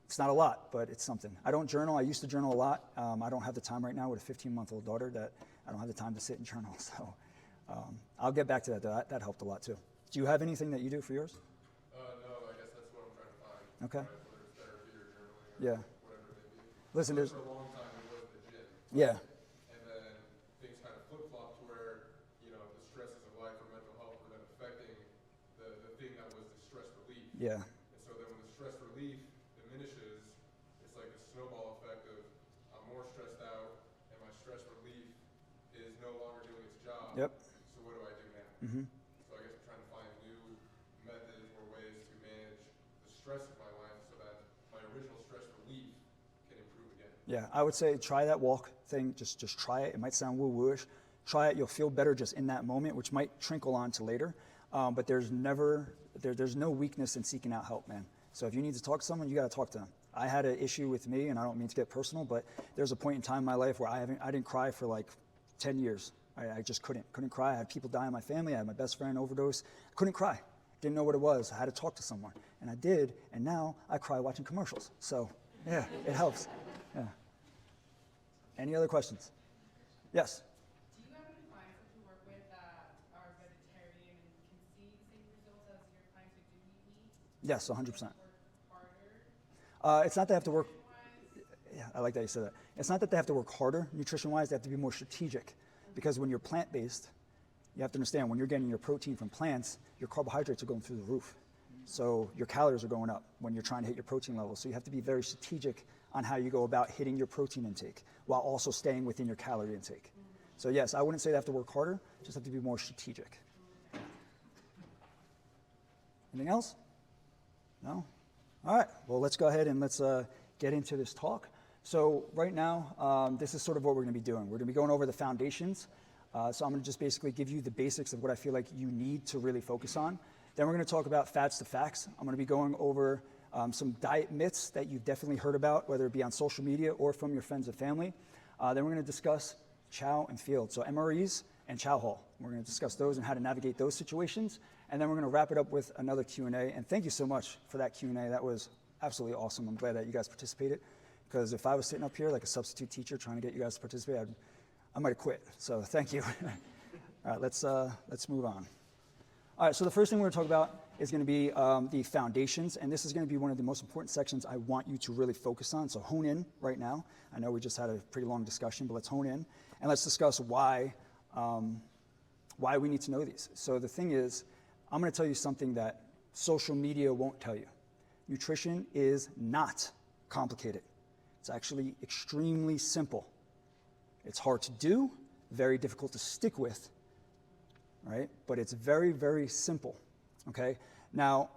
S1: It's not a lot, but it's something. I don't journal. I used to journal a lot. I don't have the time right now with a 15-month-old daughter that I don't have the time to sit and journal. So I'll get back to that, though. That helped a lot, too. Do you have anything that you do for yours?
S4: No, I guess that's what I'm trying to find.
S1: Okay.
S4: Right? Whether it's therapy or journaling or whatever it may be.
S1: Listen,
S4: For a long time, it was the gym.
S1: Yeah.
S4: And then things kind of flip-flopped where, the stresses of life or mental health were then affecting the thing that was the stress relief.
S1: Yeah.
S4: And so then when the stress relief diminishes, it's like a snowball effect of I'm more stressed out and my stress relief is no longer doing its job.
S1: Yep.
S4: So what do I do now?
S1: Mm-hmm.
S4: So I guess I'm trying to find new methods or ways to manage the stress of my life so that my original stress relief can improve again.
S1: Yeah, I would say try that walk thing. Just try it. It might sound woo-wooish. Try it. You'll feel better just in that moment, which might trickle on to later. But there's no weakness in seeking out help, man. So if you need to talk to someone, you got to talk to them. I had an issue with me, and I don't mean to get personal, but there's a point in time in my life where I didn't cry for like 10 years. I just couldn't cry. I had people die in my family. I had my best friend overdose. Couldn't cry. Didn't know what it was. I had to talk to someone, and I did. And now I cry watching commercials. So yeah, it helps. Yeah. Any other questions? Yes.
S13: Do you have any clients that you work with that are vegetarian and can see the same results as your clients who do eat meat?
S1: Yes, 100%.
S13: Work harder?
S1: It's not they have to work. Yeah, I like that you said that. It's not that they have to work harder nutrition-wise. They have to be more strategic, because when you're plant-based, you have to understand when you're getting your protein from plants, your carbohydrates are going through the roof. So your calories are going up when you're trying to hit your protein levels. So you have to be very strategic on how you go about hitting your protein intake while also staying within your calorie intake. So yes, I wouldn't say they have to work harder, just have to be more strategic. Anything else? No? All right, well, let's go ahead and let's get into this talk. So right now, this is sort of what we're gonna be doing. We're gonna be going over the foundations. So I'm gonna just basically give you the basics of what I feel like you need to really focus on. Then we're gonna talk about fads to facts. I'm gonna be going over some diet myths that you've definitely heard about, whether it be on social media or from your friends and family. Then we're gonna discuss chow and field, so MREs and chow hall. We're gonna discuss those and how to navigate those situations. And then we're gonna wrap it up with another Q&A. And thank you so much for that Q&A. That was absolutely awesome. I'm glad that you guys participated, because if I was sitting up here like a substitute teacher trying to get you guys to participate, I might have quit. So thank you. All right, let's move on. All right, so the first thing we're going to talk about is going to be the foundations, and this is going to be one of the most important sections I want you to really focus on. So hone in right now. I know we just had a pretty long discussion, but let's hone in, and let's discuss why we need to know these. So the thing is, I'm going to tell you something that social media won't tell you. Nutrition is not complicated. It's actually extremely simple. It's hard to do, very difficult to stick with, right? But it's very, very simple, okay? Now,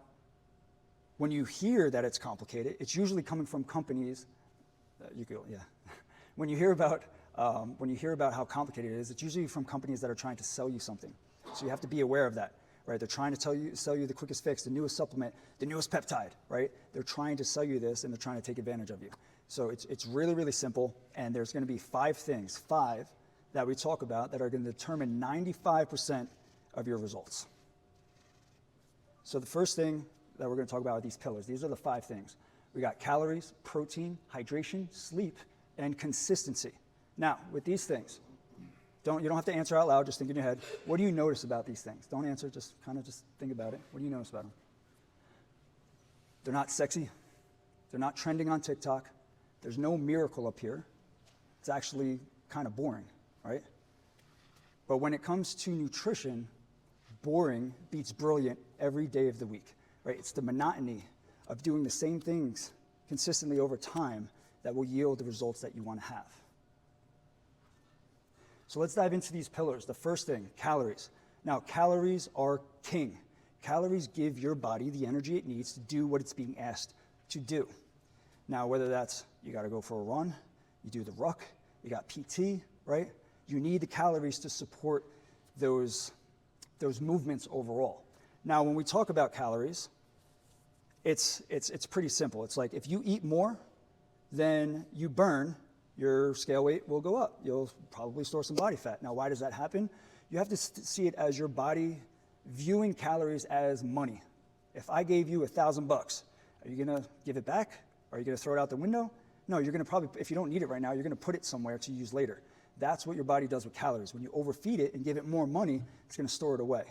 S1: when you hear that it's complicated, it's usually coming from companies, When you hear about when you hear about how complicated it is, it's usually from companies that are trying to sell you something. So you have to be aware of that, right? They're trying to sell you the quickest fix, the newest supplement, the newest peptide, right? They're trying to sell you this, and they're trying to take advantage of you. So it's really, really simple, and there's going to be 5 things, that we talk about that are going to determine 95% of your results. So the first thing that we're going to talk about are these pillars. These are the 5 things. We got calories, protein, hydration, sleep, and consistency. Now, with these things, you don't have to answer out loud, just think in your head. What do you notice about these things? Don't answer, just think about it. What do you notice about them? They're not sexy. They're not trending on TikTok. There's no miracle up here. It's actually kind of boring, right? But when it comes to nutrition, boring beats brilliant every day of the week, right? It's the monotony of doing the same things consistently over time that will yield the results that you want to have. So let's dive into these pillars. The first thing, calories. Now, calories are king. Calories give your body the energy it needs to do what it's being asked to do. Now, whether that's you got to go for a run, you do the ruck, you got PT, right? You need the calories to support those movements overall. Now, when we talk about calories, it's pretty simple. It's like if you eat more than you burn, your scale weight will go up. You'll probably store some body fat. Now, why does that happen? You have to see it as your body viewing calories as money. If I gave you $1,000, are you going to give it back? Are you going to throw it out the window? No, you're going to probably, if you don't need it right now, you're going to put it somewhere to use later. That's what your body does with calories. When you overfeed it and give it more money, it's going to store it away.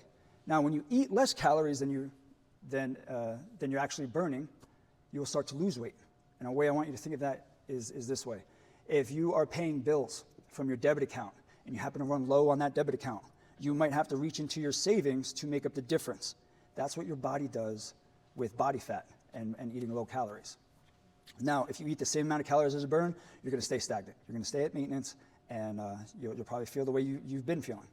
S1: Now, when you eat less calories than you're actually burning, you will start to lose weight. And a way I want you to think of that is this way. If you are paying bills from your debit account and you happen to run low on that debit account, you might have to reach into your savings to make up the difference. That's what your body does with body fat and eating low calories. Now, if you eat the same amount of calories as you burn, you're going to stay stagnant. You're going to stay at maintenance, and you'll probably feel the way you've been feeling.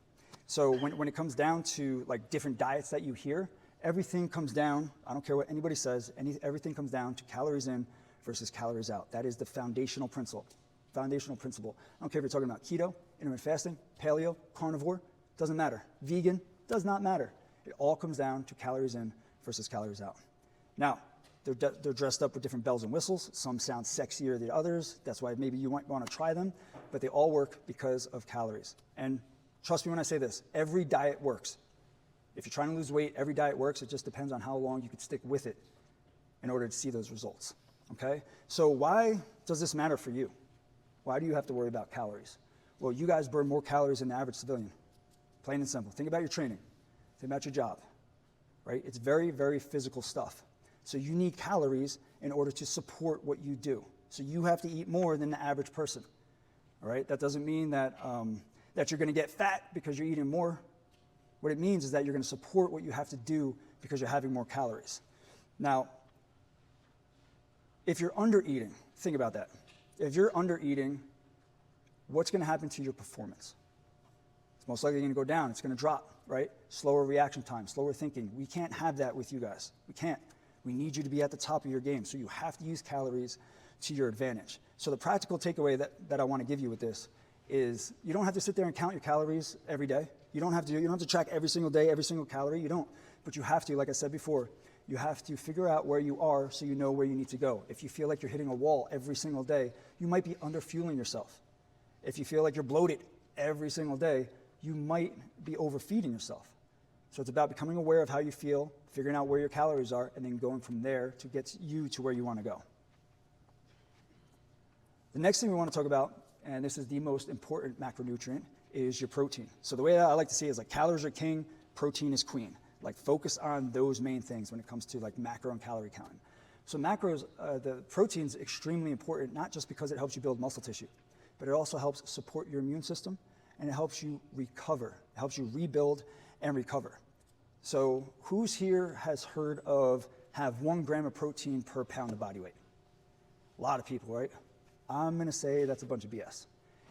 S1: So when it comes down to like different diets that you hear, everything comes down, I don't care what anybody says, everything comes down to calories in versus calories out. That is the foundational principle. I don't care if you're talking about keto, intermittent fasting, paleo, carnivore, doesn't matter. Vegan, does not matter. It all comes down to calories in versus calories out. Now, they're dressed up with different bells and whistles. Some sound sexier than others. That's why maybe you might want to try them, but they all work because of calories. And trust me when I say this, every diet works. If you're trying to lose weight, every diet works. It just depends on how long you can stick with it in order to see those results, okay? So why does this matter for you? Why do you have to worry about calories? Well, you guys burn more calories than the average civilian. Plain and simple. Think about your training. Think about your job, right? It's very, very physical stuff. So you need calories in order to support what you do. So you have to eat more than the average person, all right? That doesn't mean that, that you're going to get fat because you're eating more. What it means is that you're going to support what you have to do because you're having more calories. Now, if you're under-eating, think about that. If you're under-eating, what's going to happen to your performance? It's most likely going to go down. It's going to drop, right? Slower reaction time, slower thinking. We can't have that with you guys. We can't. We need you to be at the top of your game. So you have to use calories to your advantage. So the practical takeaway that I want to give you with this is you don't have to sit there and count your calories every day. You don't have to track every single day, every single calorie. You don't. But you have to, like I said before, you have to figure out where you are so you know where you need to go. If you feel like you're hitting a wall every single day, you might be under-fueling yourself. If you feel like you're bloated every single day, you might be overfeeding yourself. So it's about becoming aware of how you feel, figuring out where your calories are, and then going from there to get you to where you want to go. The next thing we want to talk about, and this is the most important macronutrient, is your protein. So the way I like to say it is like calories are king, protein is queen. Like focus on those main things when it comes to like macro and calorie counting. So macros, the protein's extremely important, not just because it helps you build muscle tissue, but it also helps support your immune system and it helps you recover. It helps you rebuild and recover. So who's here has heard of have 1 gram of protein per pound of body weight? A lot of people, right? I'm gonna say that's a bunch of BS.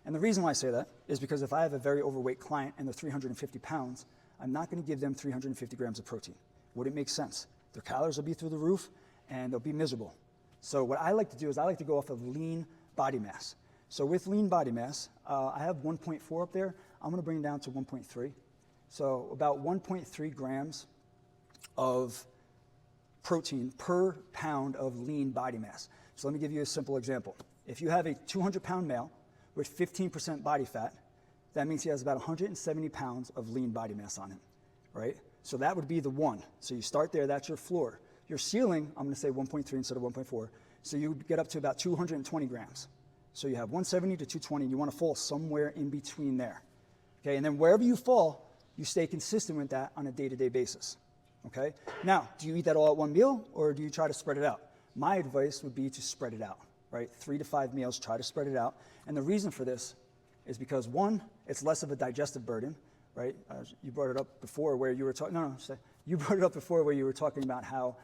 S1: And the reason why I say that is because if I have a very overweight client and they're 350 pounds, I'm not going to give them 350 grams of protein. Wouldn't make sense. Their calories will be through the roof and they'll be miserable. So what I like to do is I like to go off of lean body mass. So with lean body mass, I have 1.4 up there. I'm going to bring it down to 1.3. So about 1.3 grams of protein per pound of lean body mass. So let me give you a simple example. If you have a 200-pound male with 15% body fat, that means he has about 170 pounds of lean body mass on him, right? So that would be the 1. So you start there, that's your floor. Your ceiling, I'm going to say 1.3 instead of 1.4. So you get up to about 220 grams. So you have 170 to 220, you want to fall somewhere in between there. Okay, and then wherever you fall, you stay consistent with that on a day-to-day basis. Okay? Now, do you eat that all at one meal, or do you try to spread it out? My advice would be to spread it out, right? 3 to 5 meals, try to spread it out. And the reason for this is because, 1, it's less of a digestive burden, right? You brought it up before where you were talking, you brought it up before where you were talking about how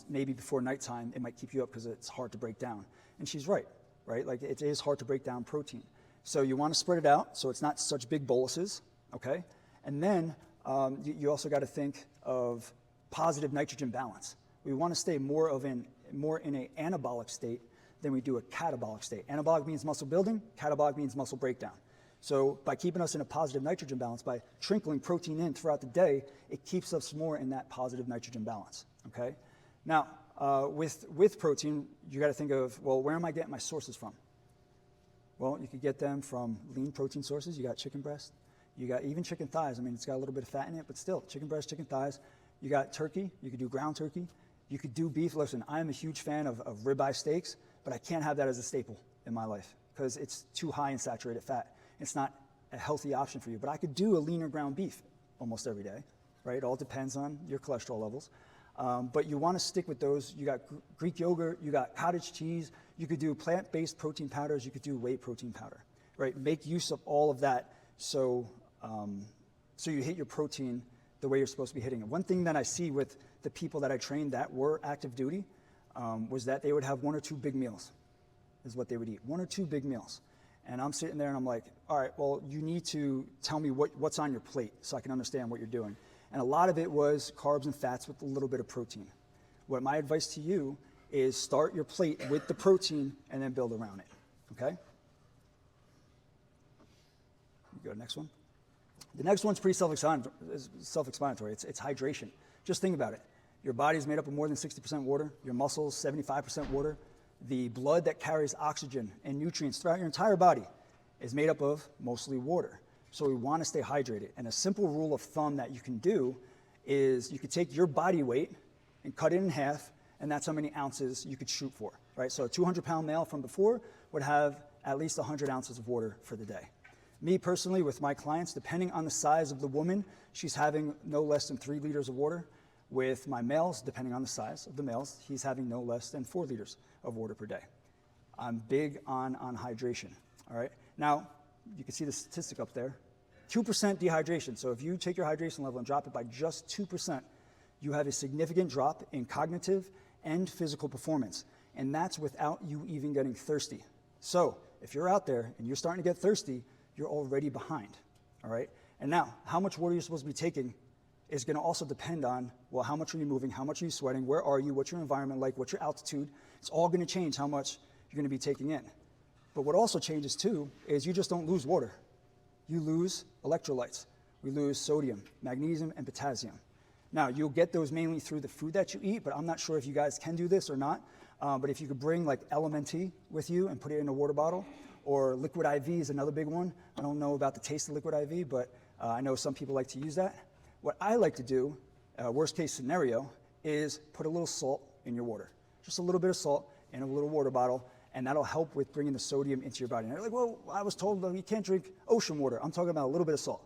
S1: maybe before nighttime it might keep you up because it's hard to break down. And she's right? Like it is hard to break down protein. So you want to spread it out so it's not such big boluses, okay? And then you also got to think of positive nitrogen balance. We want to stay more in an anabolic state than we do a catabolic state. Anabolic means muscle building, catabolic means muscle breakdown. So by keeping us in a positive nitrogen balance, by trickling protein in throughout the day, it keeps us more in that positive nitrogen balance, okay? Now, with protein, you got to think of, well, where am I getting my sources from? Well, you could get them from lean protein sources. You got chicken breast. You got even chicken thighs. I mean, it's got a little bit of fat in it, but still, chicken breast, chicken thighs. You got turkey. You could do ground turkey. You could do beef. Listen, I'm a huge fan of ribeye steaks, but I can't have that as a staple in my life because it's too high in saturated fat. It's not a healthy option for you. But I could do a leaner ground beef almost every day, right? It all depends on your cholesterol levels. But you want to stick with those. You got Greek yogurt, you got cottage cheese, you could do plant-based protein powders, you could do whey protein powder, right? Make use of all of that so you hit your protein the way you're supposed to be hitting it. One thing that I see with the people that I trained that were active duty was that they would have 1 or 2 big meals is what they would eat, 1 or 2 big meals. And I'm sitting there and I'm like, all right, well, you need to tell me what's on your plate so I can understand what you're doing. And a lot of it was carbs and fats with a little bit of protein. What my advice to you is start your plate with the protein and then build around it, okay? Go to the next one. The next one's pretty self-explanatory. It's hydration. Just think about it. Your body's made up of more than 60% water. Your muscles, 75% water. The blood that carries oxygen and nutrients throughout your entire body is made up of mostly water. So we want to stay hydrated. And a simple rule of thumb that you can do is you could take your body weight and cut it in half, and that's how many ounces you could shoot for, right? So a 200-pound male from before would have at least 100 ounces of water for the day. Me personally, with my clients, depending on the size of the woman, she's having no less than 3 liters of water. With my males, depending on the size of the males, he's having no less than 4 liters of water per day. I'm big on hydration, all right? Now, you can see the statistic up there, 2% dehydration. So if you take your hydration level and drop it by just 2%, you have a significant drop in cognitive and physical performance. And that's without you even getting thirsty. So if you're out there and you're starting to get thirsty, you're already behind, all right? And now, how much water you're supposed to be taking is going to also depend on, well, how much are you moving, how much are you sweating, where are you, what's your environment like, what's your altitude. It's all going to change how much you're going to be taking in. But what also changes too is you just don't lose water. You lose electrolytes. We lose sodium, magnesium, and potassium. Now, you'll get those mainly through the food that you eat, but I'm not sure if you guys can do this or not. But if you could bring like LMNT with you and put it in a water bottle, or liquid IV is another big one. I don't know about the taste of liquid IV, but I know some people like to use that. What I like to do, worst case scenario, is put a little salt in your water. Just a little bit of salt in a little water bottle, and that'll help with bringing the sodium into your body. And you're like, well, I was told you can't drink ocean water. I'm talking about a little bit of salt,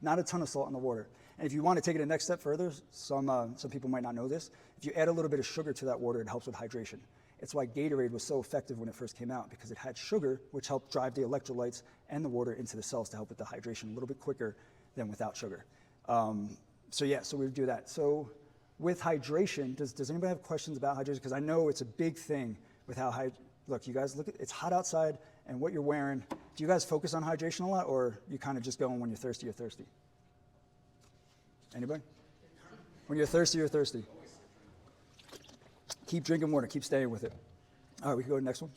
S1: not a ton of salt in the water. And if you want to take it a next step further, some people might not know this, if you add a little bit of sugar to that water, it helps with hydration. It's why Gatorade was so effective when it first came out, because it had sugar, which helped drive the electrolytes and the water into the cells to help with the hydration a little bit quicker than without sugar. So we would do that. So with hydration, does anybody have questions about hydration? Because I know it's a big thing with how look, you guys, it's hot outside and what you're wearing. Do you guys focus on hydration a lot, or you kind of just go when you're thirsty, you're thirsty? Anybody? When you're thirsty, you're thirsty. Keep drinking water, keep staying with it. All right, we can go to the next one.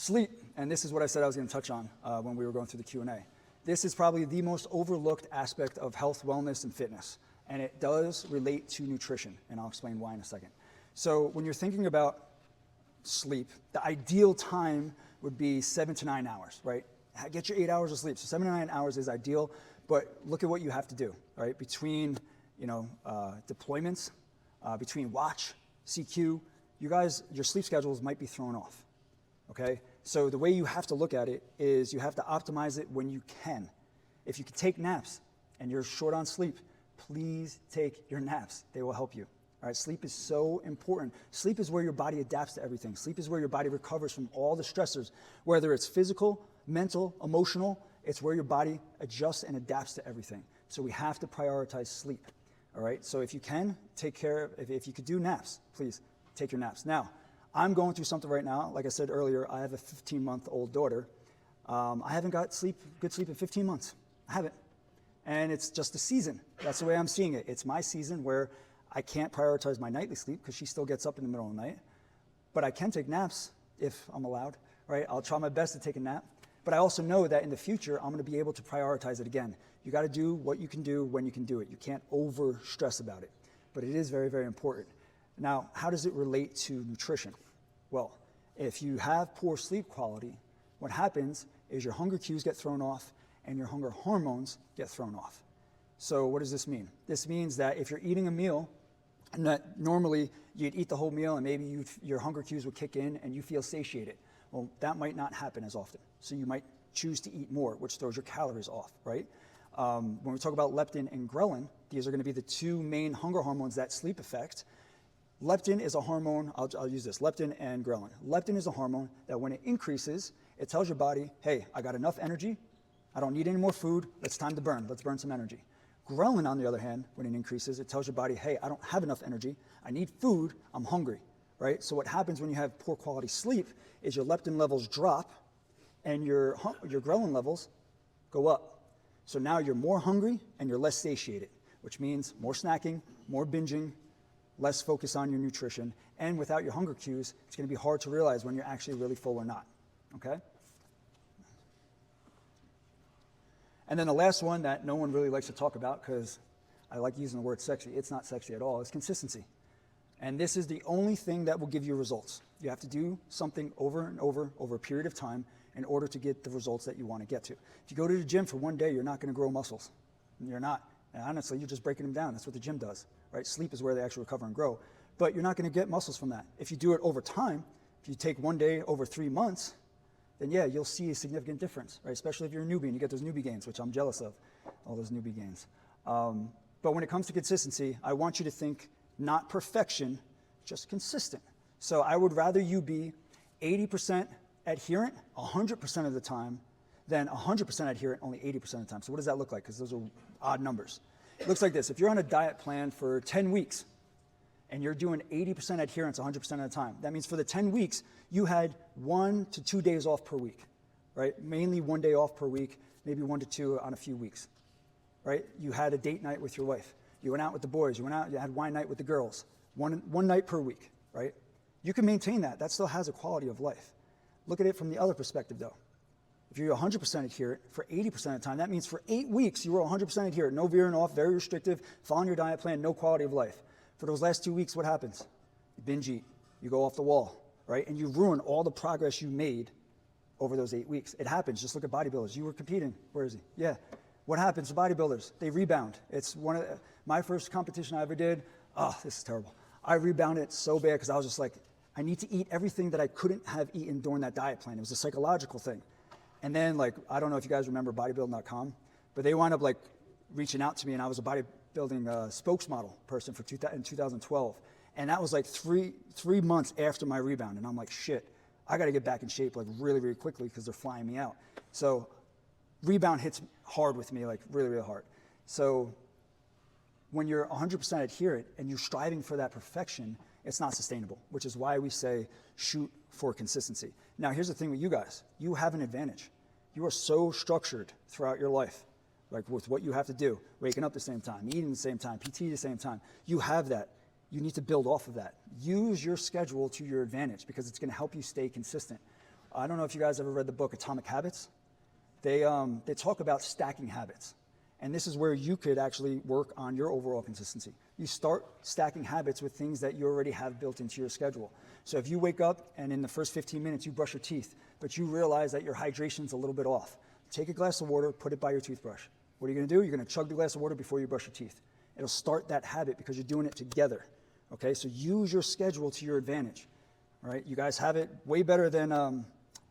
S1: Sleep, and this is what I said I was going to touch on when we were going through the Q&A. This is probably the most overlooked aspect of health, wellness, and fitness, and it does relate to nutrition, and I'll explain why in a second. So when you're thinking about sleep, the ideal time would be 7 to 9 hours, right? Get your 8 hours of sleep. So 7 to 9 hours is ideal, but look at what you have to do, right? Between, deployments, between watch, CQ, you guys, your sleep schedules might be thrown off, okay? So the way you have to look at it is you have to optimize it when you can. If you can take naps and you're short on sleep, please take your naps. They will help you. All right, sleep is so important. Sleep is where your body adapts to everything. Sleep is where your body recovers from all the stressors, whether it's physical, mental, emotional. It's where your body adjusts and adapts to everything. So we have to prioritize sleep. All right, so if you can, take care of, if you could do naps, please take your naps. Now, I'm going through something right now. Like I said earlier, I have a 15-month-old daughter. I haven't got good sleep in 15 months. I haven't. And it's just a season. That's the way I'm seeing it. It's my season where I can't prioritize my nightly sleep because she still gets up in the middle of the night. But I can take naps if I'm allowed, right? I'll try my best to take a nap. But I also know that in the future, I'm going to be able to prioritize it again. You got to do what you can do when you can do it. You can't over-stress about it. But it is very, very important. Now, how does it relate to nutrition? Well, if you have poor sleep quality, what happens is your hunger cues get thrown off and your hunger hormones get thrown off. So what does this mean? This means that if you're eating a meal and that normally you'd eat the whole meal and maybe your hunger cues would kick in and you feel satiated, well, that might not happen as often. So you might choose to eat more, which throws your calories off, right? When we talk about leptin and ghrelin, these are going to be the two main hunger hormones that sleep affect. Leptin is a hormone, I'll use this, leptin and ghrelin. Leptin is a hormone that when it increases, it tells your body, hey, I got enough energy, I don't need any more food, it's time to burn, let's burn some energy. Ghrelin, on the other hand, when it increases, it tells your body, hey, I don't have enough energy, I need food, I'm hungry, right? So what happens when you have poor quality sleep is your leptin levels drop and your ghrelin levels go up. So now you're more hungry and you're less satiated, which means more snacking, more binging, less focus on your nutrition, and without your hunger cues, it's going to be hard to realize when you're actually really full or not, okay? And then the last one that no one really likes to talk about, because I like using the word sexy, it's not sexy at all, is consistency. And this is the only thing that will give you results. You have to do something over and over a period of time in order to get the results that you want to get to. If you go to the gym for one day, you're not going to grow muscles. You're not. And honestly, you're just breaking them down. That's what the gym does, right? Sleep is where they actually recover and grow. But you're not going to get muscles from that. If you do it over time, if you take one day over 3 months, then yeah, you'll see a significant difference, right? Especially if you're a newbie and you get those newbie gains, which I'm jealous of, all those newbie gains. But when it comes to consistency, I want you to think not perfection, just consistent. So I would rather you be 80% adherent 100% of the time than 100% adherent only 80% of the time. So what does that look like? Because those are odd numbers. It looks like this. If you're on a diet plan for 10 weeks and you're doing 80% adherence 100% of the time, that means for the 10 weeks, you had 1 to 2 days off per week, right? Mainly 1 day off per week, maybe 1 to 2 on a few weeks, right? You had a date night with your wife. You went out with the boys. You went out, you had wine night with the girls. One night per week, right? You can maintain that. That still has a quality of life. Look at it from the other perspective, though. If you're 100% adherent for 80% of the time, that means for 8 weeks, you were 100% adherent, no veering off, very restrictive, following your diet plan, no quality of life. For those last 2 weeks, what happens? You binge eat, you go off the wall, right? And you ruin all the progress you made over those 8 weeks. It happens. Just look at bodybuilders. You were competing. Where is he? Yeah. What happens to bodybuilders? They rebound. It's one of my first competition I ever did. Oh, this is terrible. I rebounded so bad because I was just like, I need to eat everything that I couldn't have eaten during that diet plan. It was a psychological thing. And then, like, I don't know if you guys remember bodybuilding.com, but they wound up, like, reaching out to me, and I was a bodybuilding spokesmodel person in 2012. And that was, like, three months after my rebound. And I'm like, shit, I got to get back in shape, like, really, really quickly because they're flying me out. So rebound hits hard with me, like, really, really hard. So when you're 100% adherent and you're striving for that perfection, it's not sustainable, which is why we say shoot for consistency. Now, here's the thing with you guys. You have an advantage. You are so structured throughout your life, like with what you have to do, waking up the same time, eating the same time, PT the same time. You have that. You need to build off of that. Use your schedule to your advantage because it's going to help you stay consistent. I don't know if you guys ever read the book Atomic Habits. They talk about stacking habits. And this is where you could actually work on your overall consistency. You start stacking habits with things that you already have built into your schedule. So if you wake up and in the first 15 minutes you brush your teeth, but you realize that your hydration's a little bit off, take a glass of water, put it by your toothbrush. What are you gonna do? You're gonna chug the glass of water before you brush your teeth. It'll start that habit because you're doing it together. Okay, so use your schedule to your advantage. All right, you guys have it way better than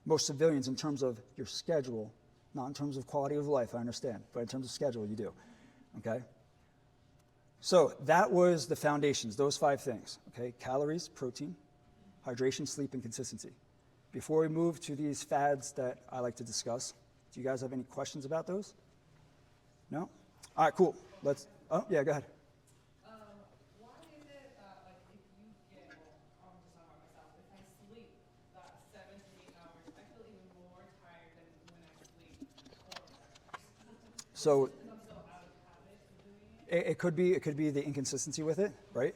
S1: most civilians in terms of your schedule. Not in terms of quality of life, I understand, but in terms of schedule, you do, okay? So that was the foundations, those 5 things, okay? Calories, protein, hydration, sleep, and consistency. Before we move to these fads that I like to discuss, do you guys have any questions about those? No? All right, cool. Oh, yeah, go ahead.
S13: Why is it that, like, if you get, well, I'm just talking about myself, if I sleep that 7 to 8 hours, I feel even more tired than when I sleep 4 hours?
S1: So
S13: Because I'm so out of habit of doing it?
S1: it could be the inconsistency with it, right?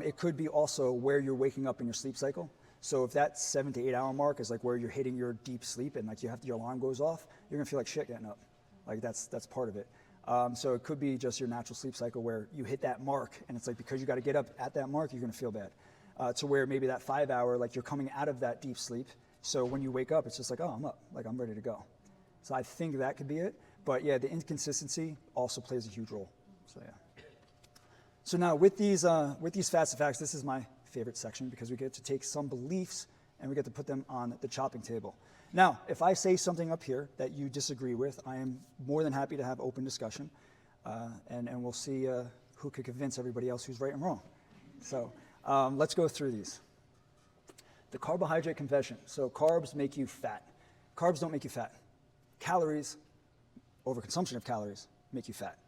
S1: It could be also where you're waking up in your sleep cycle. So if that 7 to 8 hour mark is like where you're hitting your deep sleep and like your alarm goes off, you're gonna feel like shit getting up. Like that's part of it. So it could be just your natural sleep cycle where you hit that mark and it's like because you got to get up at that mark, you're going to feel bad. To where maybe that 5 hour, like you're coming out of that deep sleep. So when you wake up, it's just like, oh, I'm up, like I'm ready to go. So I think that could be it. But yeah, the inconsistency also plays a huge role. So yeah. So now with these fast facts, this is my favorite section because we get to take some beliefs and we get to put them on the chopping table. Now, if I say something up here that you disagree with, I am more than happy to have open discussion, and we'll see who could convince everybody else who's right and wrong. So let's go through these. The carbohydrate confession. So carbs make you fat. Carbs don't make you fat. Calories, overconsumption of calories, make you fat.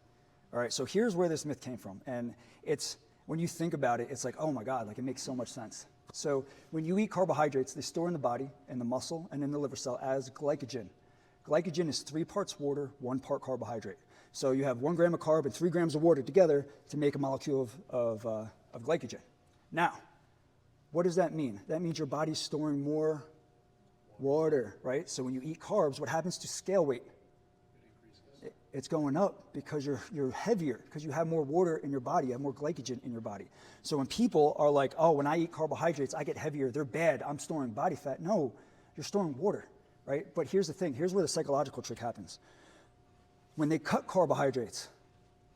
S1: All right, so here's where this myth came from. And it's, when you think about it, it's like, oh my God, like it makes so much sense. So when you eat carbohydrates, they store in the body, in the muscle, and in the liver cell as glycogen. Glycogen is 3 parts water, 1 part carbohydrate. So you have 1 gram of carb and 3 grams of water together to make a molecule of glycogen. Now, what does that mean? That means your body's storing more water, right? So when you eat carbs, what happens to scale weight? It's going up because you're heavier, because you have more water in your body, you have more glycogen in your body. So when people are like, oh, when I eat carbohydrates, I get heavier, they're bad, I'm storing body fat. No, you're storing water, right? But here's the thing, here's where the psychological trick happens. When they cut carbohydrates,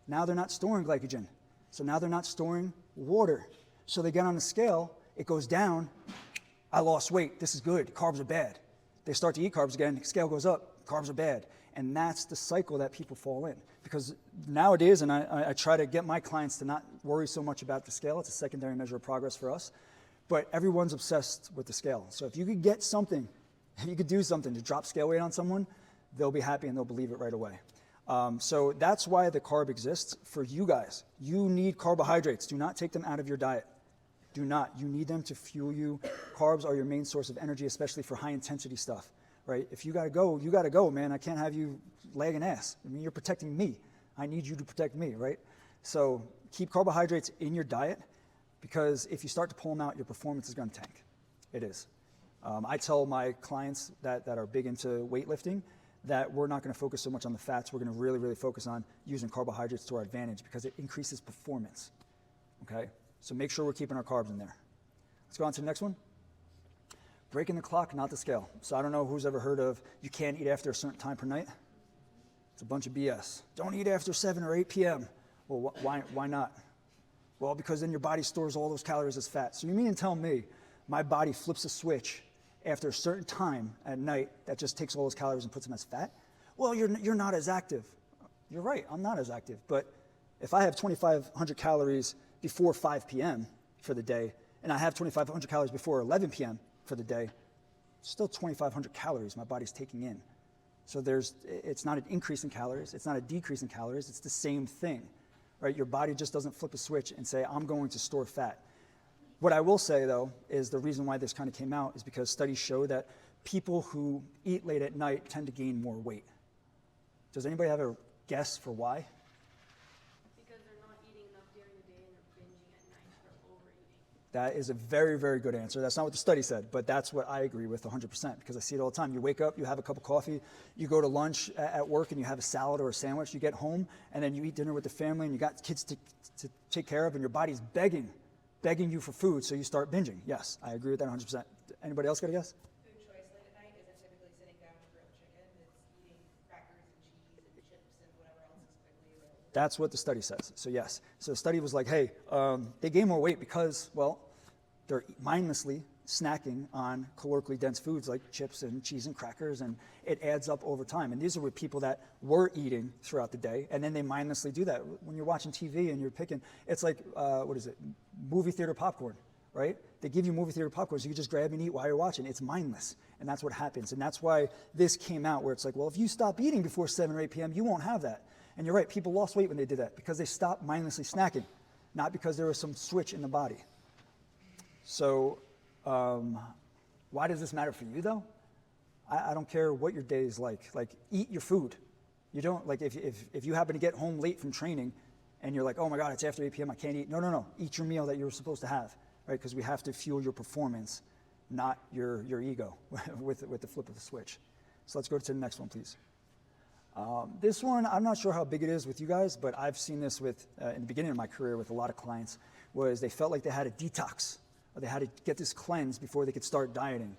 S1: now they're not storing glycogen. So now they're not storing water. So they get on the scale, it goes down, I lost weight, this is good, carbs are bad. They start to eat carbs again, scale goes up, carbs are bad. And that's the cycle that people fall in. Because nowadays, and I try to get my clients to not worry so much about the scale, it's a secondary measure of progress for us, but everyone's obsessed with the scale. So if you could get something, if you could do something to drop scale weight on someone, they'll be happy and they'll believe it right away. So that's why the carb exists for you guys. You need carbohydrates. Do not take them out of your diet. Do not. You need them to fuel you. Carbs are your main source of energy, especially for high intensity stuff. Right? If you gotta go, you gotta go, man. I can't have you lagging ass. I mean, you're protecting me. I need you to protect me, right? So keep carbohydrates in your diet because if you start to pull them out, your performance is gonna tank. It is. I tell my clients that are big into weightlifting that we're not gonna focus so much on the fats. We're gonna really, really focus on using carbohydrates to our advantage because it increases performance, okay? So make sure we're keeping our carbs in there. Let's go on to the next one. Breaking the clock, not the scale. So I don't know who's ever heard of you can't eat after a certain time per night. It's a bunch of BS. Don't eat after 7 or 8 p.m. Well, why not? Well, because then your body stores all those calories as fat. So you mean to tell me my body flips a switch after a certain time at night that just takes all those calories and puts them as fat? Well, you're not as active. You're right, I'm not as active. But if I have 2,500 calories before 5 p.m. for the day, and I have 2,500 calories before 11 p.m. for the day, still 2,500 calories my body's taking in. So it's not an increase in calories, it's not a decrease in calories, it's the same thing, right? Your body just doesn't flip a switch and say, I'm going to store fat. What I will say though, is the reason why this kind of came out is because studies show that people who eat late at night tend to gain more weight. Does anybody have a guess for why?
S2: Because they're not eating enough during the day and they're binging at night, they're overeating.
S1: That is a very, very good answer. That's not what the study said, but that's what I agree with 100% because I see it all the time. You wake up, you have a cup of coffee, you go to lunch at work and you have a salad or a sandwich, you get home and then you eat dinner with the family and you got kids to take care of and your body's begging you for food, so you start binging. Yes, I agree with that 100%. Anybody else got a guess?
S9: Food choice late at night isn't typically sitting down to grilled chicken. It's eating crackers and cheese and chips and whatever else is quickly available.
S1: That's what the study says. So yes. So the study was like, hey, they gain more weight because, well, they're mindlessly snacking on calorically dense foods like chips and cheese and crackers, and it adds up over time. And these are with people that were eating throughout the day, and then they mindlessly do that. When you're watching TV and you're picking, it's like, movie theater popcorn, right? They give you movie theater popcorn, so you just grab and eat while you're watching. It's mindless, and that's what happens. And that's why this came out, where it's like, well, if you stop eating before 7 or 8 p.m., you won't have that. And you're right, people lost weight when they did that, because they stopped mindlessly snacking, not because there was some switch in the body. So why does this matter for you, though? I don't care what your day is like. Like, eat your food. You don't, like, if you happen to get home late from training and you're like, oh my God, it's after 8 p.m., I can't eat. No. Eat your meal that you're supposed to have, right? Because we have to fuel your performance, not your ego with the flip of the switch. So let's go to the next one, please. This one, I'm not sure how big it is with you guys, but I've seen this with, in the beginning of my career with a lot of clients, was they felt like they had a detox, or they had to get this cleanse before they could start dieting.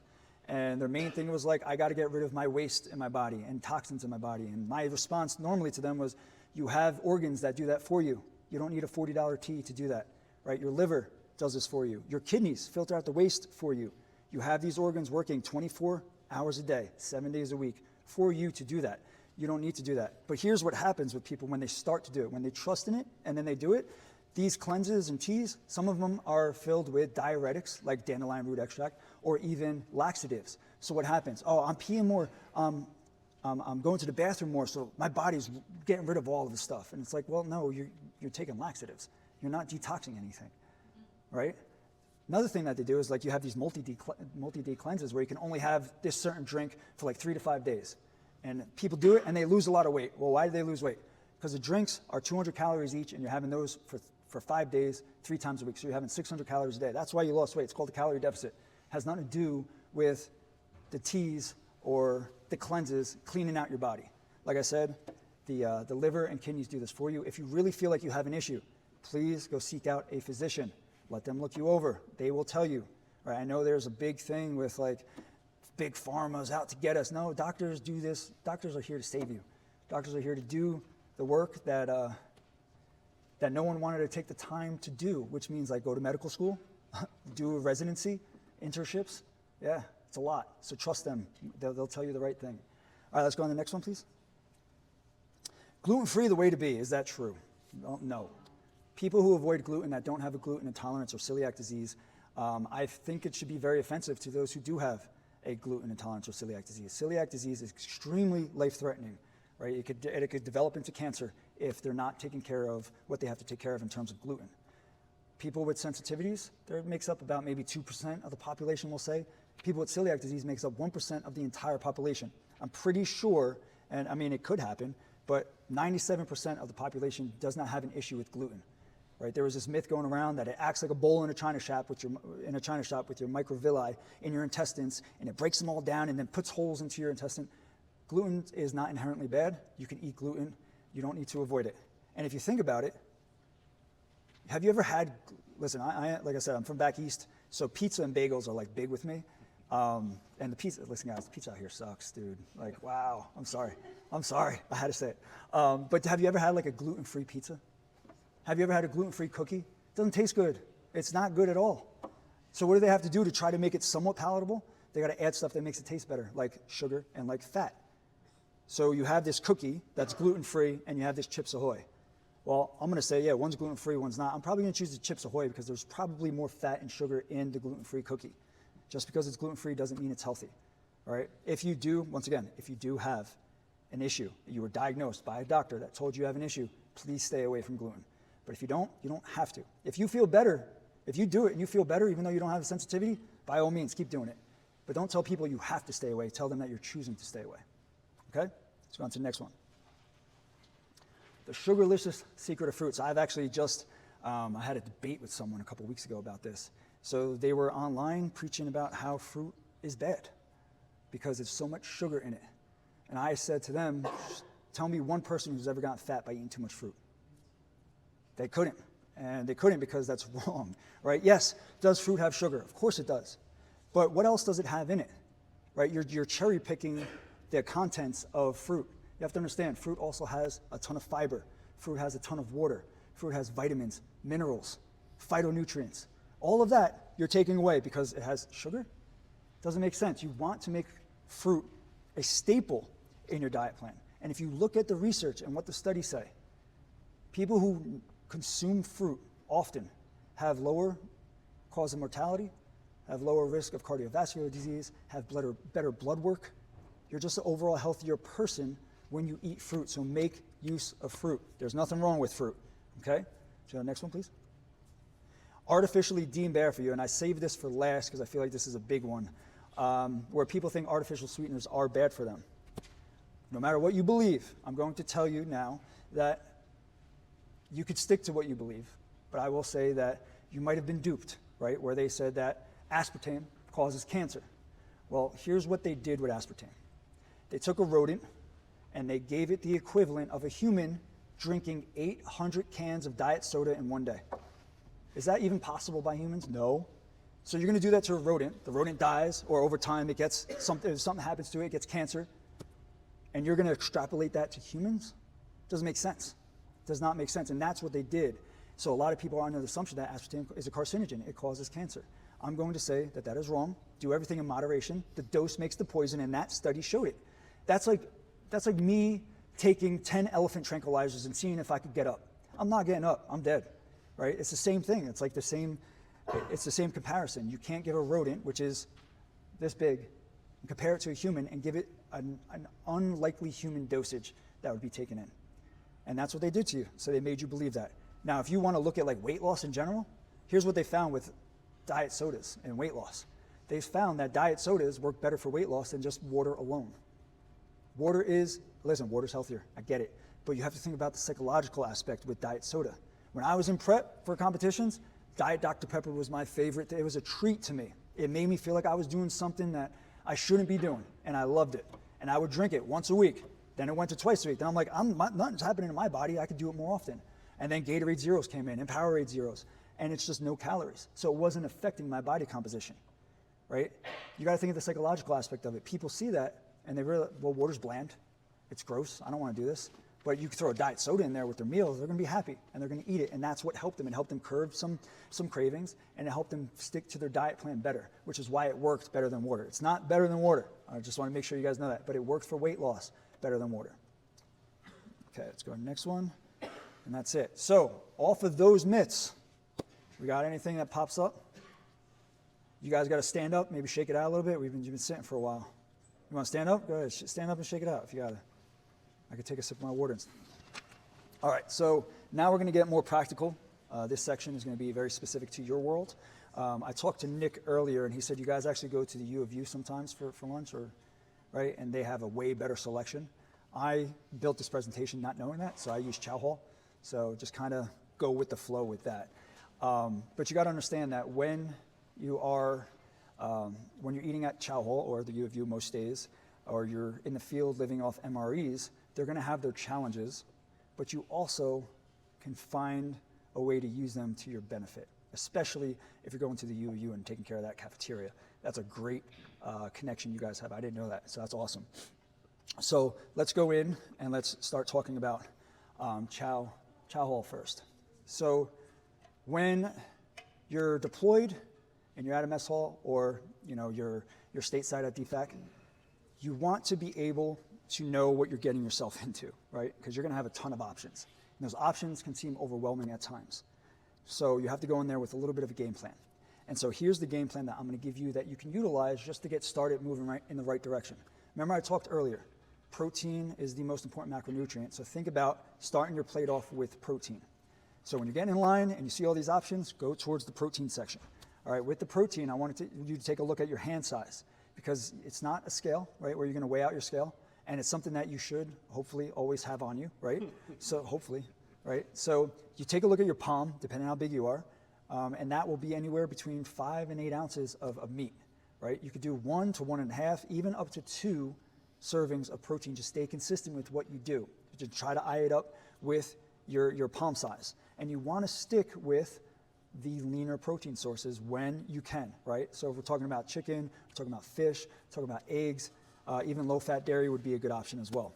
S1: And their main thing was like, I got to get rid of my waste in my body and toxins in my body. And my response normally to them was, you have organs that do that for you. You don't need a $40 tea to do that, right? Your liver does this for you. Your kidneys filter out the waste for you. You have these organs working 24 hours a day, 7 days a week for you to do that. You don't need to do that. But here's what happens with people when they start to do it. When they trust in it and then they do it, these cleanses and teas, some of them are filled with diuretics like dandelion root extract or even laxatives. So what happens? Oh, I'm peeing more. I'm going to the bathroom more, so my body's getting rid of all of the stuff. And it's like, well, no, you're taking laxatives. You're not detoxing anything, right? Another thing that they do is like you have these multi-day cleanses where you can only have this certain drink for like 3 to 5 days. And people do it and they lose a lot of weight. Well, why do they lose weight? Because the drinks are 200 calories each and you're having those for 5 days, 3 times a week. So you're having 600 calories a day. That's why you lost weight. It's called a calorie deficit. It has nothing to do with the teas or the cleanses cleaning out your body. Like I said, the liver and kidneys do this for you. If you really feel like you have an issue, please go seek out a physician. Let them look you over. They will tell you. Right? I know there's a big thing with like big pharma's out to get us. No, doctors do this. Doctors are here to save you. Doctors are here to do the work that no one wanted to take the time to do, which means like go to medical school, do a residency, internships. Yeah, it's a lot. So trust them. They'll tell you the right thing. All right, let's go on to the next one, please. Gluten-free the way to be. Is that true? No. People who avoid gluten that don't have a gluten intolerance or celiac disease, I think it should be very offensive to those who do have a gluten intolerance or celiac disease. Celiac disease is extremely life-threatening, right? It could develop into cancer if they're not taking care of what they have to take care of in terms of gluten. People with sensitivities, that makes up about maybe 2% of the population, we'll say. People with celiac disease makes up 1% of the entire population. I'm pretty sure, and I mean it could happen, but 97% of the population does not have an issue with gluten. Right? There was this myth going around that it acts like a bowl in a china shop with your microvilli in your intestines, and it breaks them all down and then puts holes into your intestine. Gluten is not inherently bad. You can eat gluten. You don't need to avoid it. And if you think about it, have you ever had, listen, I like I said, I'm from back east, so pizza and bagels are like big with me. And the pizza, listen guys, the pizza out here sucks, dude. Like, wow, I'm sorry, I had to say it. But have you ever had like a gluten-free pizza? Have you ever had a gluten-free cookie? It doesn't taste good. It's not good at all. So what do they have to do to try to make it somewhat palatable? They got to add stuff that makes it taste better, like sugar and like fat. So you have this cookie that's gluten-free and you have this Chips Ahoy. Well, I'm going to say, yeah, one's gluten-free, one's not. I'm probably going to choose the Chips Ahoy because there's probably more fat and sugar in the gluten-free cookie. Just because it's gluten-free doesn't mean it's healthy, all right? If you do, once again, if you do have an issue, you were diagnosed by a doctor that told you have an issue, please stay away from gluten. But if you don't have to. If you feel better, if you do it and you feel better even though you don't have a sensitivity, by all means, keep doing it. But don't tell people you have to stay away. Tell them that you're choosing to stay away. Okay? Let's go on to the next one. The sugarlicious secret of fruits. I've actually just, I had a debate with someone a couple weeks ago about this. So they were online preaching about how fruit is bad because there's so much sugar in it. And I said to them, tell me one person who's ever gotten fat by eating too much fruit. They couldn't. And they couldn't because that's wrong, right? Yes, does fruit have sugar? Of course it does. But what else does it have in it, right? You're cherry picking the contents of fruit. You have to understand, fruit also has a ton of fiber. Fruit has a ton of water. Fruit has vitamins, minerals, phytonutrients. All of that you're taking away because it has sugar? Doesn't make sense. You want to make fruit a staple in your diet plan. And if you look at the research and what the studies say, people who consume fruit often have lower cause of mortality, have lower risk of cardiovascular disease, have better blood work. You're just an overall healthier person when you eat fruit. So make use of fruit. There's nothing wrong with fruit. Okay? So next one, please. Artificially deemed bad for you, and I saved this for last because I feel like this is a big one, where people think artificial sweeteners are bad for them. No matter what you believe, I'm going to tell you now that you could stick to what you believe, but I will say that you might have been duped, right, where they said that aspartame causes cancer. Well, here's what they did with aspartame. They took a rodent and they gave it the equivalent of a human drinking 800 cans of diet soda in one day. Is that even possible by humans? No. So you're going to do that to a rodent. The rodent dies, or over time it gets something happens to it, it gets cancer, and you're going to extrapolate that to humans? Doesn't make sense. Does not make sense, and that's what they did. So a lot of people are under the assumption that aspartame is a carcinogen. It causes cancer. I'm going to say that that is wrong. Do everything in moderation. The dose makes the poison, and that study showed it. That's like me taking 10 elephant tranquilizers and seeing if I could get up. I'm not getting up. I'm dead. Right? It's the same thing. It's like the same comparison. You can't give a rodent, which is this big, and compare it to a human and give it an unlikely human dosage that would be taken in. And that's what they did to you. So they made you believe that. Now, if you want to look at like weight loss in general, here's what they found with diet sodas and weight loss. They found that diet sodas work better for weight loss than just water alone. Water's healthier. I get it. But you have to think about the psychological aspect with diet soda. When I was in prep for competitions, Diet Dr. Pepper was my favorite. It was a treat to me. It made me feel like I was doing something that I shouldn't be doing, and I loved it. And I would drink it once a week. Then it went to twice a week. Then I'm like, nothing's happening in my body. I could do it more often. And then Gatorade Zeros came in, and Powerade Zeros, and it's just no calories. So it wasn't affecting my body composition, right? You got to think of the psychological aspect of it. People see that, and they realize, well, water's bland. It's gross. I don't want to do this. But you throw a diet soda in there with their meals, they're going to be happy, and they're going to eat it, and that's what helped them. It helped them curb some cravings, and it helped them stick to their diet plan better, which is why it worked better than water. It's not better than water. I just want to make sure you guys know that, but it worked for weight loss better than water. Okay, let's go to the next one, and that's it. So, off of those myths, we got anything that pops up? You guys got to stand up, maybe shake it out a little bit. You've been sitting for a while. You want to stand up? Go ahead, stand up and shake it out if you got it. I could take a sip of my water. All right, so now we're going to get more practical. This section is going to be very specific to your world. I talked to Nick earlier, and he said you guys actually go to the U of U sometimes for lunch, right? And they have a way better selection. I built this presentation not knowing that, so I use Chow Hall. So just kind of go with the flow with that. But you got to understand that when you're eating at Chow Hall or the U of U most days, or you're in the field living off MREs, they're going to have their challenges, but you also can find a way to use them to your benefit, especially if you're going to the U of U and taking care of that cafeteria. That's a great connection you guys have. I didn't know that, so that's awesome. So let's go in and let's start talking about Chow Hall first. So when you're deployed and you're at a mess hall, or you're stateside at DFAC, you want to be able to know what you're getting yourself into, right? Because you're going to have a ton of options. And those options can seem overwhelming at times. So you have to go in there with a little bit of a game plan. And so here's the game plan that I'm going to give you that you can utilize just to get started moving right in the right direction. Remember I talked earlier, protein is the most important macronutrient. So think about starting your plate off with protein. So when you're getting in line and you see all these options, go towards the protein section. All right, with the protein, I wanted you to take a look at your hand size, because it's not a scale, right, where you're going to weigh out your scale. And it's something that you should hopefully always have on you, right? So hopefully, right? So you take a look at your palm, depending on how big you are. and that will be anywhere between 5 and 8 ounces of meat, right? You could do 1 to 1.5, even up to 2 servings of protein. Just stay consistent with what you do. Just try to eye it up with your palm size. And you want to stick with the leaner protein sources when you can, right? So if we're talking about chicken, we're talking about fish, we're talking about eggs, even low-fat dairy would be a good option as well.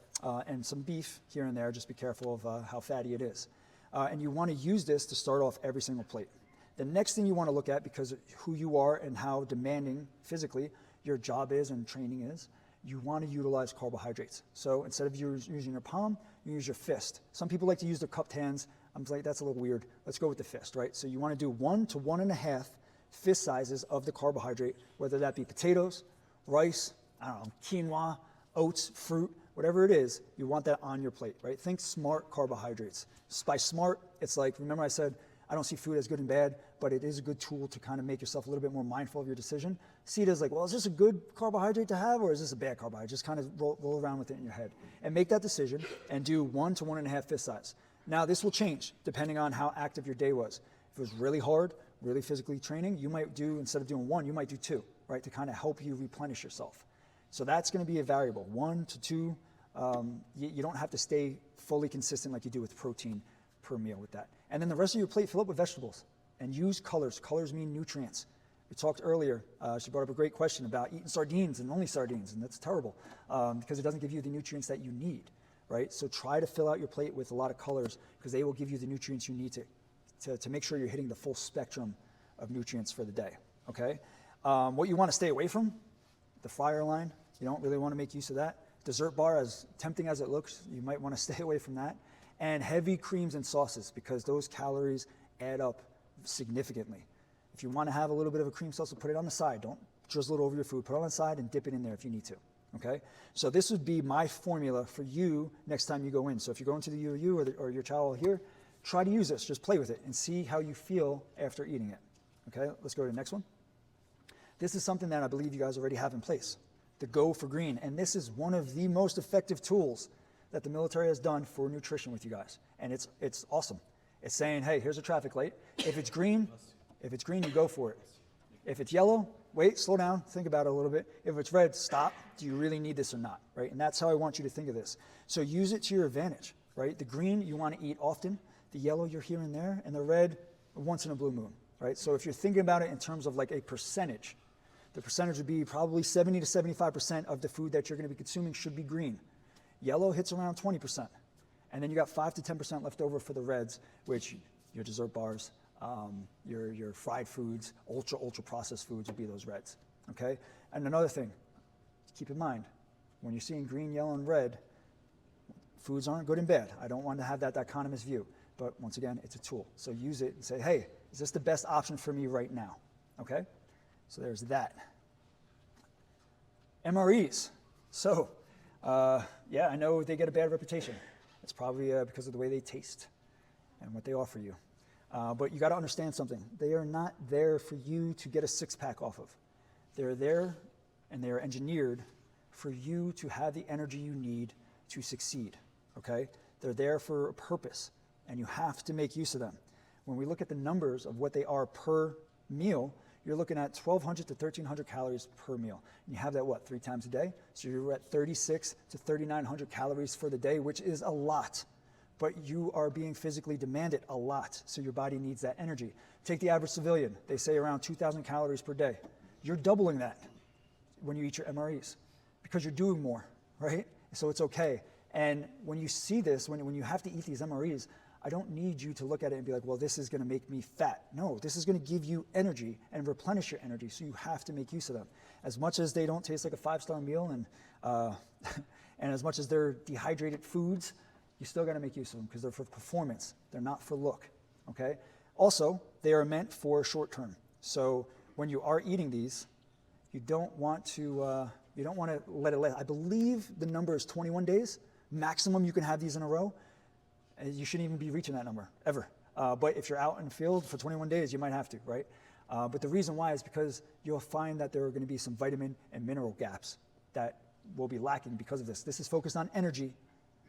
S1: And some beef here and there, just be careful of how fatty it is. And you want to use this to start off every single plate. The next thing you want to look at, because of who you are and how demanding physically your job is and training is, you want to utilize carbohydrates. So instead of using your palm, you use your fist. Some people like to use their cupped hands. I'm like, that's a little weird. Let's go with the fist, right? So you want to do 1 to 1.5 fist sizes of the carbohydrate, whether that be potatoes, rice, I don't know, quinoa, oats, fruit, whatever it is, you want that on your plate, right? Think smart carbohydrates. By smart, it's like, remember I said, I don't see food as good and bad, but it is a good tool to kind of make yourself a little bit more mindful of your decision. See it as like, well, is this a good carbohydrate to have or is this a bad carbohydrate? Just kind of roll around with it in your head and make that decision and do 1 to 1.5 fist size. Now, this will change depending on how active your day was. If it was really hard, really physically training, you might do, instead of doing 1, you might do 2, right, to kind of help you replenish yourself. So that's going to be a variable, 1 to 2. You don't have to stay fully consistent like you do with protein per meal with that. And then the rest of your plate, fill up with vegetables and use colors. Colors mean nutrients. We talked earlier, she brought up a great question about eating sardines and only sardines, and that's terrible because it doesn't give you the nutrients that you need, right? So try to fill out your plate with a lot of colors because they will give you the nutrients you need to make sure you're hitting the full spectrum of nutrients for the day, okay? What you want to stay away from, the fryer line, you don't really want to make use of that. Dessert bar, as tempting as it looks, you might want to stay away from that. And heavy creams and sauces because those calories add up significantly. If you want to have a little bit of a cream sauce, put it on the side. Don't drizzle it over your food. Put it on the side and dip it in there if you need to, okay? So this would be my formula for you next time you go in. So if you go into the UU or your chow here, try to use this. Just play with it and see how you feel after eating it, okay? Let's go to the next one. This is something that I believe you guys already have in place, the Go for Green. And this is one of the most effective tools that the military has done for nutrition with you guys. And it's awesome. It's saying, hey, here's a traffic light. If it's green, you go for it. If it's yellow, wait, slow down, think about it a little bit. If it's red, stop. Do you really need this or not, right? And that's how I want you to think of this. So use it to your advantage, right? The green, you want to eat often. The yellow, you're here and there. And the red, once in a blue moon, right? So if you're thinking about it in terms of like a percentage, the percentage would be probably 70 to 75% of the food that you're going to be consuming should be green. Yellow hits around 20%. And then you got 5 to 10% left over for the reds, which your dessert bars, your fried foods, ultra processed foods would be those reds, okay? And another thing, keep in mind, when you're seeing green, yellow, and red, foods aren't good and bad. I don't want to have that dichotomous view. But once again, it's a tool. So use it and say, hey, is this the best option for me right now, okay? So there's that. MREs. So, yeah, I know they get a bad reputation. It's probably because of the way they taste and what they offer you. But you got to understand something. They are not there for you to get a six-pack off of. They're there and they are engineered for you to have the energy you need to succeed, okay? They're there for a purpose, and you have to make use of them. When we look at the numbers of what they are per meal, you're looking at 1,200 to 1,300 calories per meal. And you have that, 3 times a day? So you're at 36 to 3,900 calories for the day, which is a lot. But you are being physically demanded a lot, so your body needs that energy. Take the average civilian. They say around 2,000 calories per day. You're doubling that when you eat your MREs because you're doing more, right? So it's okay. And when you see this, when you have to eat these MREs, I don't need you to look at it and be like, well, this is going to make me fat. No, this is going to give you energy and replenish your energy, so you have to make use of them. As much as they don't taste like a 5-star meal and as much as they're dehydrated foods, you still got to make use of them because they're for performance. They're not for look, okay? Also, they are meant for short term. So when you are eating these, you don't want to let it last. I believe the number is 21 days. Maximum you can have these in a row. You shouldn't even be reaching that number, ever. But if you're out in the field for 21 days, you might have to, right? But the reason why is because you'll find that there are going to be some vitamin and mineral gaps that will be lacking because of this. This is focused on energy,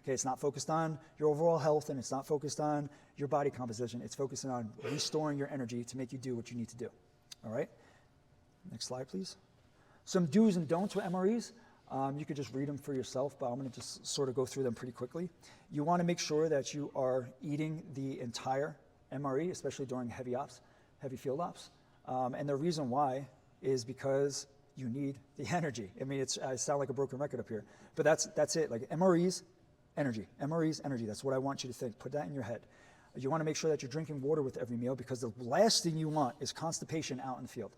S1: Okay, it's not focused on your overall health, and it's not focused on your body composition. It's focusing on restoring your energy to make you do what you need to do. All right? Next slide, please. Some do's and don'ts with MREs. You could just read them for yourself, but I'm going to just sort of go through them pretty quickly. You want to make sure that you are eating the entire MRE, especially during heavy field ops. And the reason why is because you need the energy. I mean, I sound like a broken record up here, but that's it. Like MREs, energy. MREs, energy. That's what I want you to think. Put that in your head. You want to make sure that you're drinking water with every meal, because the last thing you want is constipation out in the field,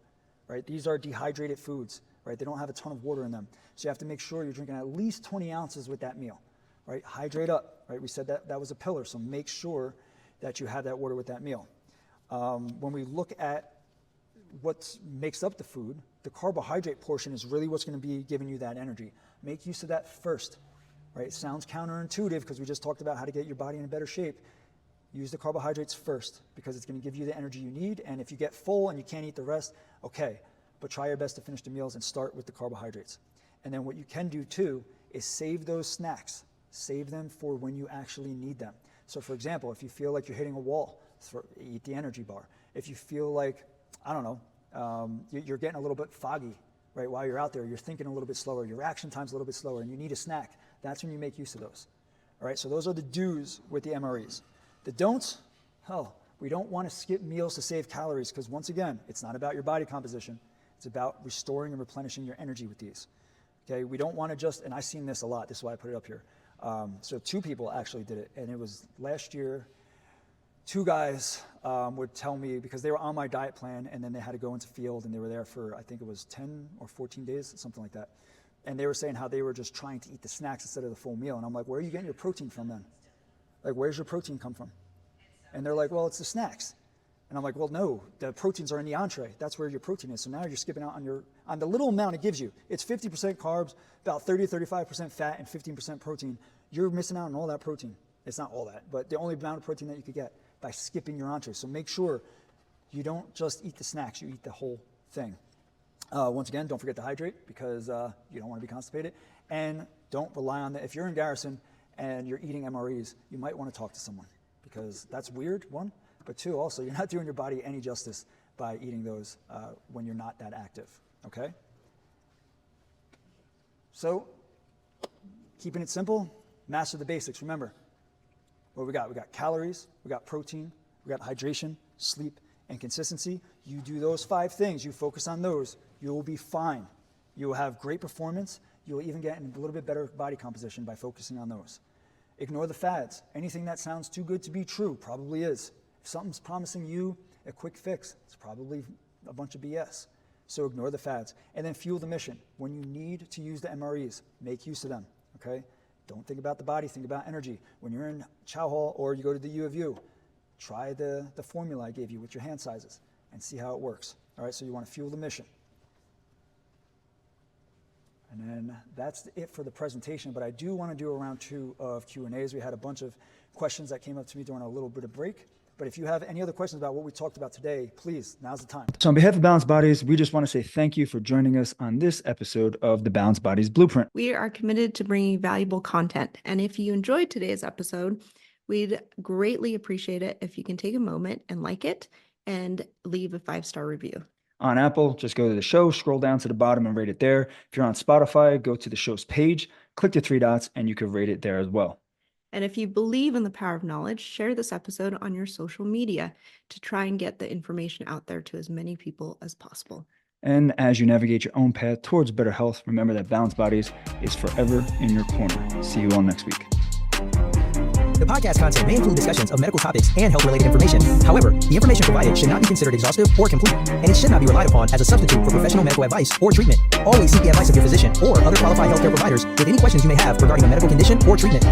S1: right? These are dehydrated foods, right? They don't have a ton of water in them. So you have to make sure you're drinking at least 20 ounces with that meal, right? Hydrate up, right? We said that was a pillar, so make sure that you have that water with that meal. When we look at what makes up the food, the carbohydrate portion is really what's going to be giving you that energy. Make use of that first, right? It sounds counterintuitive because we just talked about how to get your body in a better shape. Use the carbohydrates first, because it's going to give you the energy you need. And if you get full and you can't eat the rest, okay, but try your best to finish the meals and start with the carbohydrates. And then what you can do too is save those snacks. Save them for when you actually need them. So for example, if you feel like you're hitting a wall, eat the energy bar. If you feel like, I don't know, you're getting a little bit foggy, right? While you're out there, you're thinking a little bit slower, your reaction time's a little bit slower, and you need a snack, that's when you make use of those. All right, so those are the do's with the MREs. The don'ts, we don't want to skip meals to save calories, because once again, it's not about your body composition. It's about restoring and replenishing your energy with these. Okay, we don't want to just, and I've seen this a lot, this is why I put it up here. So 2 people actually did it, and it was last year. 2 guys would tell me, because they were on my diet plan, and then they had to go into field, and they were there for, I think it was 10 or 14 days, something like that. And they were saying how they were just trying to eat the snacks instead of the full meal. And I'm like, where are you getting your protein from then? Like, where's your protein come from? And they're like, well, it's the snacks. And I'm like, well, no, the proteins are in the entree. That's where your protein is. So now you're skipping out on the little amount it gives you. It's 50% carbs, about 30, 35% fat, and 15% protein. You're missing out on all that protein. It's not all that, but the only amount of protein that you could get by skipping your entree. So make sure you don't just eat the snacks, you eat the whole thing. Once again, don't forget to hydrate, because you don't want to be constipated. And don't rely on if you're in Garrison and you're eating MREs, you might want to talk to someone, because that's weird, 1. But 2, also, you're not doing your body any justice by eating those when you're not that active, okay? So, keeping it simple, master the basics. Remember, what we got? We got calories, we got protein, we got hydration, sleep, and consistency. You do those 5 things, you focus on those, you will be fine. You will have great performance. You'll even get in a little bit better body composition by focusing on those. Ignore the fads. Anything that sounds too good to be true probably is. If something's promising you a quick fix, it's probably a bunch of BS. So ignore the fads. And then fuel the mission. When you need to use the MREs, make use of them, okay? Don't think about the body, think about energy. When you're in Chow Hall or you go to the U of U, try the formula I gave you with your hand sizes and see how it works. All right, so you want to fuel the mission. And then that's it for the presentation, but I do want to do a round 2 of Q&As. We had a bunch of questions that came up to me during a little bit of break. But if you have any other questions about what we talked about today, please, now's the time. So on behalf of Balanced Bodies, we just want to say thank you for joining us on this episode of the Balanced Bodies Blueprint.
S14: We are committed to bringing valuable content. And if you enjoyed today's episode, we'd greatly appreciate it if you can take a moment and like it and leave a 5-star review.
S1: On Apple, just go to the show, scroll down to the bottom and rate it there. If you're on Spotify, go to the show's page, click the 3 dots, and you can rate it there as well.
S14: And if you believe in the power of knowledge, share this episode on your social media to try and get the information out there to as many people as possible.
S1: And as you navigate your own path towards better health, remember that Balanced Bodies is forever in your corner. See you all next week.
S15: The podcast content may include discussions of medical topics and health-related information. However, the information provided should not be considered exhaustive or complete, and it should not be relied upon as a substitute for professional medical advice or treatment. Always seek the advice of your physician or other qualified healthcare providers with any questions you may have regarding a medical condition or treatment.